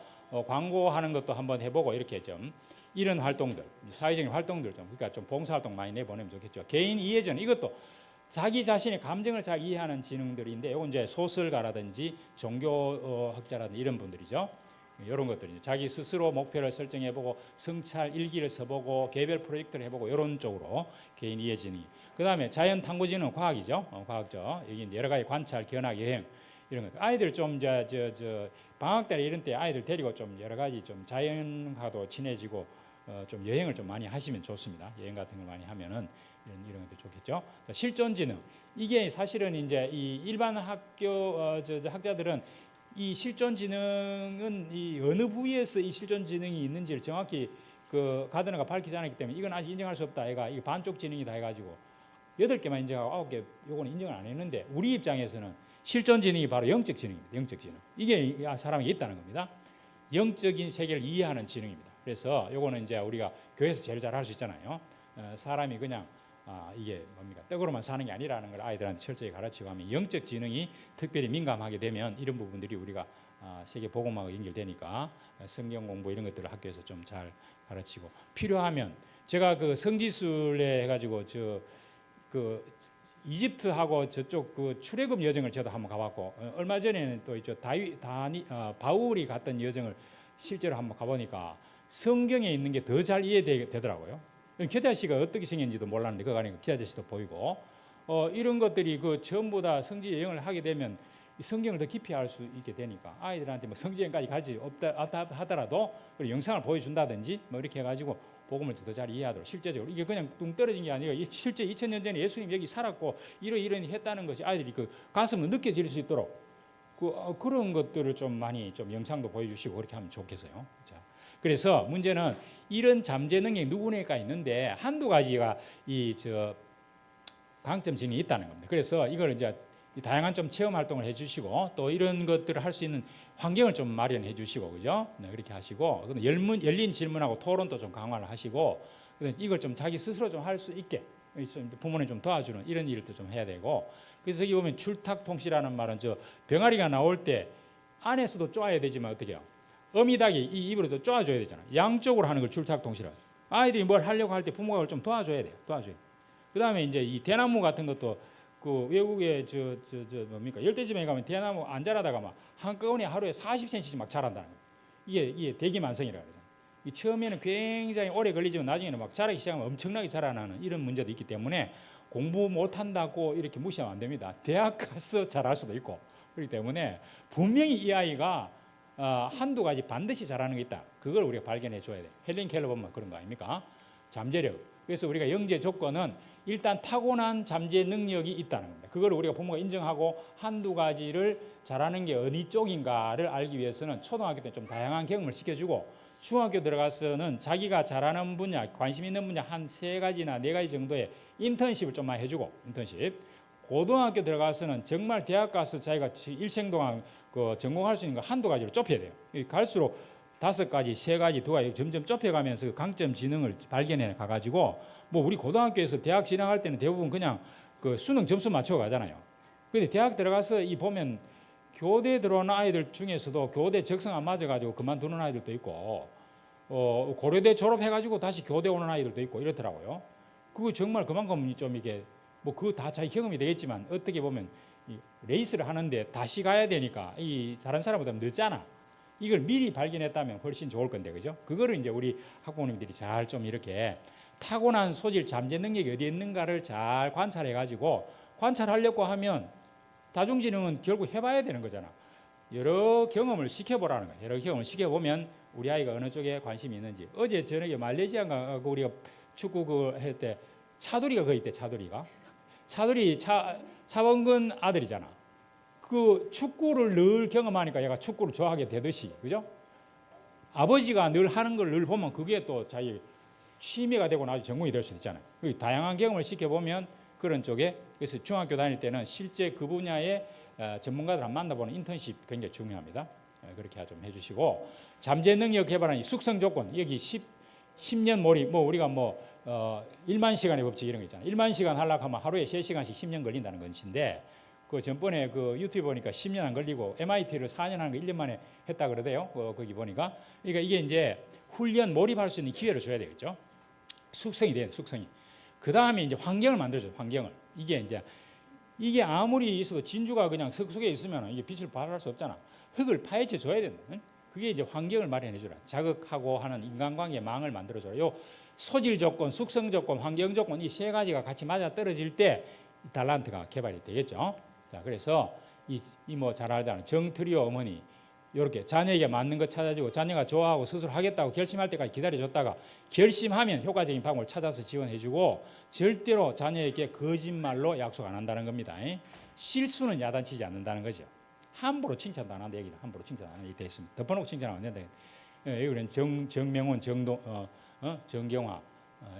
광고하는 것도 한번 해보고 이렇게 좀 이런 활동들 사회적인 활동들 좀 그러니까 좀 봉사활동 많이 내보내면 좋겠죠. 개인 이해전 이것도 자기 자신의 감정을 잘 이해하는 지능들인데 이건 이제 소설가라든지 종교학자라든지 이런 분들이죠. 이런 것들이 자기 스스로 목표를 설정해보고 성찰 일기를 써보고 개별 프로젝트를 해보고 이런 쪽으로 개인 이해 지능이. 그 다음에 자연 탐구 지능 과학이죠. 과학죠. 여기 여러 가지 관찰, 견학, 여행 이런 것들. 아이들 좀 저 방학 때 이런 때 아이들 데리고 좀 여러 가지 좀 자연과도 친해지고 좀 여행을 좀 많이 하시면 좋습니다. 여행 같은 걸 많이 하면은 이런 것들 좋겠죠. 자, 실존 지능 이게 사실은 이제 이 일반 학교 학자들은 이 실존 지능은 이 어느 부위에서 이 실존 지능이 있는지를 정확히 그 가드너가 밝히지 않았기 때문에 이건 아직 인정할 수 없다. 애가 이게 반쪽 지능이다 해가지고 8개만 인정하고 9개 요거는 인정을 안 했는데 우리 입장에서는 실존 지능이 바로 영적 지능입니다. 영적 지능. 이게 사람이 있다는 겁니다. 영적인 세계를 이해하는 지능입니다. 그래서 요거는 이제 우리가 교회에서 제일 잘 할 수 있잖아요. 사람이 그냥 이게 뭡니까 떡으로만 사는 게 아니라는 걸 아이들한테 철저히 가르치고 하면 영적 지능이 특별히 민감하게 되면 이런 부분들이 우리가 세계 복음하고 연결되니까 성경 공부 이런 것들을 학교에서 좀 잘 가르치고 필요하면 제가 그 성지순례 해가지고 그 이집트하고 저쪽 그 출애굽 여정을 저도 한번 가봤고 얼마 전에는 또 이쪽 바울이 갔던 여정을 실제로 한번 가보니까 성경에 있는 게 더 잘 이해되더라고요. 기타 씨가 어떻게 생겼는지도 몰랐는데 그거 가니까 기타 씨도 보이고 이런 것들이 그 전부 다 성지 여행을 하게 되면 성경을 더 깊이 알 수 있게 되니까 아이들한테 뭐 성지 여행까지 갈 수 없다 하더라도 영상을 보여준다든지 뭐 이렇게 해가지고 복음을 더 잘 이해하도록 실제적으로 이게 그냥 뚱 떨어진 게 아니라 실제 2000년 전에 예수님 여기 살았고 이런 했다는 것이 아이들이 그 가슴으로 느껴질 수 있도록 그런 것들을 좀 많이 좀 영상도 보여주시고 그렇게 하면 좋겠어요. 자. 그래서 문제는 이런 잠재 능력이 누구네가 있는데 한두 가지가 강점 지능이 있다는 겁니다. 그래서 이걸 이제 다양한 좀 체험 활동을 해주시고 또 이런 것들을 할 수 있는 환경을 좀 마련해 주시고 그죠? 네, 그렇게 하시고 열린 질문하고 토론도 좀 강화를 하시고 이걸 좀 자기 스스로 좀 할 수 있게 부모님 좀 도와주는 이런 일도 좀 해야 되고 그래서 여기 보면 출탁통시라는 말은 병아리가 나올 때 안에서도 쪼아야 되지만 어떻게 해요? 어미닭이 이 입으로도 쪼아줘야 되잖아. 양쪽으로 하는 걸 출탁통시라고. 아이들이 뭘 하려고 할 때 부모가 좀 도와줘야 돼요. 도와줘야 돼. 그다음에 이제 이 대나무 같은 것도 그 외국에 저 뭡니까 열대지방에 가면 대나무 안 자라다가 막 한꺼번에 하루에 40cm씩 막 자란다는 거예요. 이게 대기만성이라고 그러잖아요. 이 처음에는 굉장히 오래 걸리지만 나중에는 막 자라기 시작하면 엄청나게 자라나는 이런 문제도 있기 때문에 공부 못한다고 이렇게 무시하면 안 됩니다. 대학 가서 잘할 수도 있고 그렇기 때문에 분명히 이 아이가 한두 가지 반드시 잘하는 게 있다. 그걸 우리가 발견해 줘야 돼요. 헬렌 켈러 보면 그런 거 아닙니까? 잠재력. 그래서 우리가 영재 조건은 일단 타고난 잠재 능력이 있다는 겁니다. 그걸 우리가 부모가 인정하고 한두 가지를 잘하는 게 어디 쪽인가를 알기 위해서는 초등학교 때 좀 다양한 경험을 시켜주고 중학교 들어가서는 자기가 잘하는 분야, 관심 있는 분야 한 3가지나 4가지 정도의 인턴십을 좀 많이 해주고 인턴십. 고등학교 들어가서는 정말 대학 가서 자기가 일생 동안 그 전공할 수 있는 거 한두 가지로 좁혀야 돼요. 갈수록 5가지, 3가지, 2가지 점점 좁혀가면서 그 강점 지능을 발견해 가가지고 뭐 우리 고등학교에서 대학 진학할 때는 대부분 그냥 그 수능 점수 맞춰 가잖아요. 근데 대학 들어가서 이 보면 교대 들어오는 아이들 중에서도 교대 적성 안 맞아가지고 그만두는 아이들도 있고 고려대 졸업해가지고 다시 교대 오는 아이들도 있고 이렇더라고요. 그거 정말 그만큼 좀 이게 뭐 그거 다 자기 경험이 되겠지만 어떻게 보면 이 레이스를 하는데 다시 가야 되니까 이 다른 사람보다 늦잖아. 이걸 미리 발견했다면 훨씬 좋을 건데 그죠? 그거를 이제 우리 학부모님들이 잘 좀 이렇게 타고난 소질, 잠재 능력이 어디에 있는가를 잘 관찰해가지고 관찰하려고 하면 다중지능은 결국 해봐야 되는 거잖아. 여러 경험을 시켜보라는 거야. 여러 경험을 시켜보면 우리 아이가 어느 쪽에 관심이 있는지. 어제 저녁에 말레이시아가 우리가 축구 그 할 때 차돌이가 거기 있대. 차돌이 차범근 아들이잖아. 그 축구를 늘 경험하니까 얘가 축구를 좋아하게 되듯이, 그죠? 아버지가 늘 하는 걸 늘 보면 그게 또 자기 취미가 되고 나중에 전공이 될 수 있잖아요. 다양한 경험을 시켜보면 그런 쪽에, 그래서 중학교 다닐 때는 실제 그 분야의 전문가들 을 만나보는 인턴십 굉장히 중요합니다. 그렇게 좀 해주시고, 잠재 능력 개발하는 숙성 조건, 여기 10년 몰입, 뭐 우리가 뭐 1만 시간의 법칙 이런 거 있잖아요. 1만 시간 하려고 하면 하루에 3시간씩 10년 걸린다는 것인데, 그 전번에 그 유튜브 보니까 10년 안 걸리고 MIT를 4년 하는 거 1년 만에 했다 그러대요. 거기 보니까. 그러니까 이게 이제 훈련 몰입할 수 있는 기회를 줘야 되겠죠. 숙성이 돼요, 숙성이. 그 다음에 이제 환경을 만들어줘요, 환경을. 이게 아무리 있어도 진주가 그냥 흙 속에 있으면 이게 빛을 발할 수 없잖아. 흙을 파헤쳐 줘야 된다. 그게 이제 환경을 마련해 주라. 자극하고 하는 인간관계 망을 만들어 줘라. 요 소질 조건, 숙성 조건, 환경 조건 이 3가지가 같이 맞아 떨어질 때 달란트가 개발이 되겠죠. 자, 그래서 뭐 잘 알잖아요. 정트리오 어머니. 이렇게 자녀에게 맞는 것 찾아주고 자녀가 좋아하고 스스로 하겠다고 결심할 때까지 기다려줬다가 결심하면 효과적인 방법을 찾아서 지원해주고 절대로 자녀에게 거짓말로 약속 안 한다는 겁니다. 실수는 야단치지 않는다는 거죠. 함부로 칭찬도 안 한다 얘기다. 함부로 칭찬 안 한다. 이렇게 있습니다. 덮어놓고 칭찬하면 안 된다. 여기는 정명훈, 정경화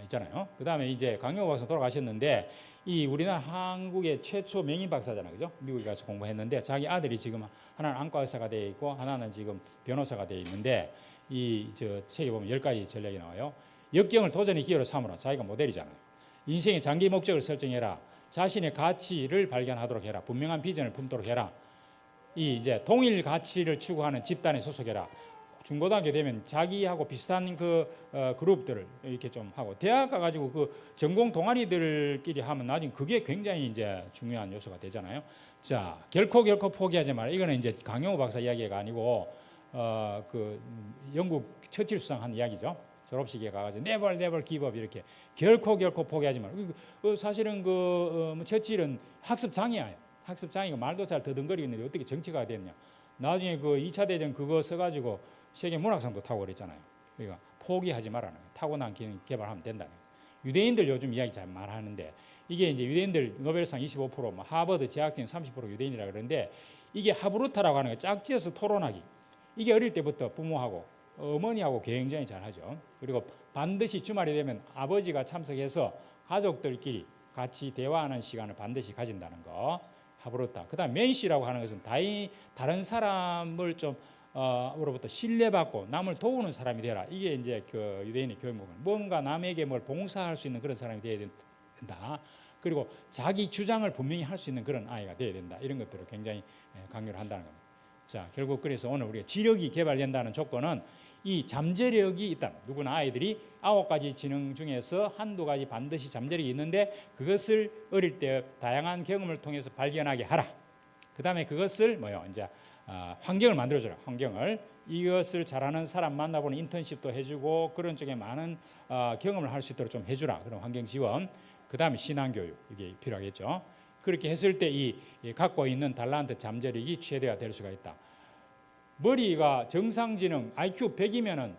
있잖아요. 그 다음에 이제 강용호 박사 돌아가셨는데 이 우리나라 한국의 최초 명인 박사잖아요, 그죠? 미국에 가서 공부했는데 자기 아들이 지금 하나는 안과 의사가 되어 있고 하나는 지금 변호사가 되어 있는데 이 저 책에 보면 10가지 전략이 나와요. 역경을 도전의 기회로 삼으라. 자기가 모델이잖아요. 인생의 장기 목적을 설정해라. 자신의 가치를 발견하도록 해라. 분명한 비전을 품도록 해라. 이 이제 동일 가치를 추구하는 집단에 소속해라. 중고등학교 되면 자기하고 비슷한 그 그룹들을 이렇게 좀 하고 대학 가가지고 그 전공 동아리들끼리 하면 나중에 그게 굉장히 이제 중요한 요소가 되잖아요. 자, 결코 포기하지 마라. 이거는 이제 강용호 박사 이야기가 아니고 그 영국 처칠 수상한 이야기죠. 졸업식에 가가지고 never give up 이렇게 결코 포기하지 마라. 사실은 처칠은 학습 장애예요. 학습 장애가 말도 잘 더듬거리고 있는데 어떻게 정치가가 됐냐. 나중에 그 2차 대전 그거 써가지고 세계 문학상도 타고 그랬잖아요. 그러니까 포기하지 말라는 거예요. 타고난 기능 개발하면 된다는 거예요. 유대인들 요즘 이야기 잘 말하는데 이게 이제 유대인들 노벨상 25%, 뭐 하버드 재학생 30% 유대인이라 그러는데 이게 하브루타라고 하는 거 짝지어서 토론하기. 이게 어릴 때부터 부모하고 어머니하고 굉장히 잘하죠. 그리고 반드시 주말이 되면 아버지가 참석해서 가족들끼리 같이 대화하는 시간을 반드시 가진다는 거. 하브루타. 그다음 맨시라고 하는 것은 다른 사람을 좀 으로부터 신뢰받고 남을 도우는 사람이 되라. 이게 이제 그 유대인의 교육목은 뭔가 남에게 뭘 봉사할 수 있는 그런 사람이 되어야 된다. 그리고 자기 주장을 분명히 할 수 있는 그런 아이가 되어야 된다. 이런 것들을 굉장히 강요를 한다는 겁니다. 자, 결국 그래서 오늘 우리가 지력이 개발된다는 조건은 이 잠재력이 있다. 누구나 아이들이 9가지 지능 중에서 한두 가지 반드시 잠재력이 있는데 그것을 어릴 때 다양한 경험을 통해서 발견하게 하라. 그 다음에 그것을 이제 환경을 만들어줘라. 환경을 이것을 잘하는 사람 만나보는 인턴십도 해주고 그런 쪽에 많은 경험을 할 수 있도록 좀 해주라. 그런 환경 지원. 그 다음에 신앙교육 이게 필요하겠죠. 그렇게 했을 때 이 갖고 있는 달란트 잠재력이 최대화 될 수가 있다. 머리가 정상지능 IQ 100이면은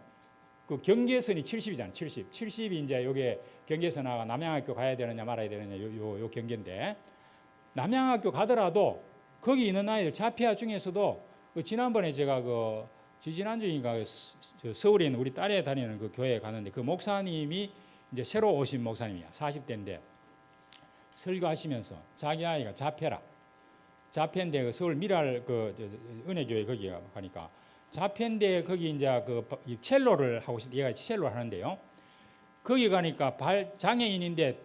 그 경계선이 70이잖아요. 70이 이제 요게 경계선하고 남양학교 가야 되느냐 말아야 되느냐 요 경계인데 남양학교 가더라도 거기 있는 아이들 자폐아 중에서도 지난번에 제가 지지난주인가 서울에 있는 우리 딸이 다니는 그 교회에 갔는데 그 목사님이 이제 새로 오신 목사님이야. 40대인데 설교하시면서 자기 아이가 자폐인데 그 서울 미랄 은혜교회 거기 가니까 자폐인데 거기 이제 첼로를 하고 싶 얘가 첼로를 하는데요. 거기 가니까 장애인인데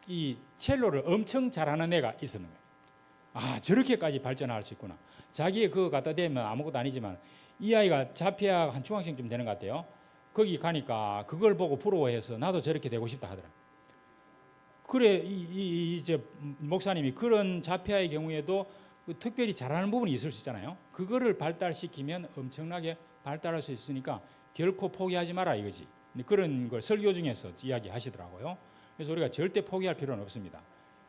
이 첼로를 엄청 잘하는 애가 있었는 거예요. 아, 저렇게까지 발전할 수 있구나. 자기 그거 갖다 대면 아무것도 아니지만 이 아이가 자폐아가 한 중학생쯤 되는 것 같아요. 거기 가니까 그걸 보고 부러워해서 나도 저렇게 되고 싶다 하더라. 그래 이제 목사님이 그런 자폐아의 경우에도 특별히 잘하는 부분이 있을 수 있잖아요. 그거를 발달시키면 엄청나게 발달할 수 있으니까 결코 포기하지 마라 이거지. 그런 걸 설교 중에서 이야기하시더라고요. 그래서 우리가 절대 포기할 필요는 없습니다.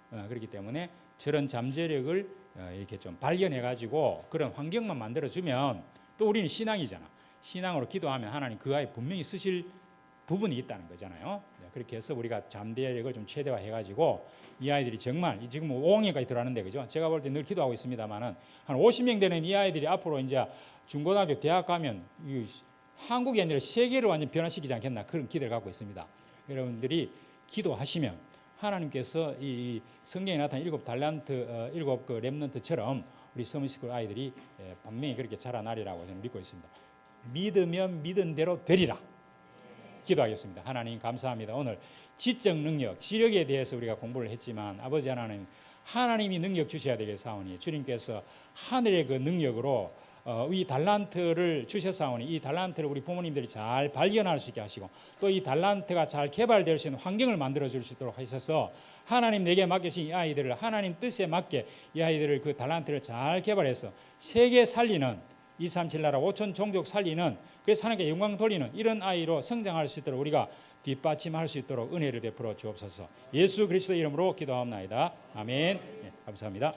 그렇기 때문에 저런 잠재력을 이렇게 좀 발견해가지고 그런 환경만 만들어주면 또 우리는 신앙이잖아. 신앙으로 기도하면 하나님 그 아이 분명히 쓰실 부분이 있다는 거잖아요. 그렇게 해서 우리가 잠재력을 좀 최대화해가지고 이 아이들이 정말 지금 5학년까지 들어왔는데 그죠? 제가 볼 때 늘 기도하고 있습니다만은 한 50명 되는 이 아이들이 앞으로 이제 중고등학교, 대학 가면 한국이 아니라 세계를 완전 변화시키지 않겠나 그런 기대를 갖고 있습니다. 여러분들이 기도하시면 하나님께서 이 성경에 나타난 7 달란트, 7 렘넌트처럼 우리 서밋스쿨 아이들이 분명히 그렇게 자라나리라고 저는 믿고 있습니다. 믿으면 믿은 대로 되리라. 기도하겠습니다. 하나님 감사합니다. 오늘 지적 능력, 지력에 대해서 우리가 공부를 했지만 아버지 하나님이 능력 주셔야 되겠사오니 주님께서 하늘의 그 능력으로 이 달란트를 주셨사오니 이 달란트를 우리 부모님들이 잘 발견할 수 있게 하시고 또 이 달란트가 잘 개발될 수 있는 환경을 만들어 줄 수 있도록 하셔서 하나님 내게 맡겨주신 이 아이들을 하나님 뜻에 맞게 이 아이들을 그 달란트를 잘 개발해서 세계 살리는 237 나라 5천 종족 살리는 그래서 하나님께 영광 돌리는 이런 아이로 성장할 수 있도록 우리가 뒷받침할 수 있도록 은혜를 베풀어 주옵소서. 예수 그리스도 이름으로 기도하옵나이다. 아멘. 네, 감사합니다.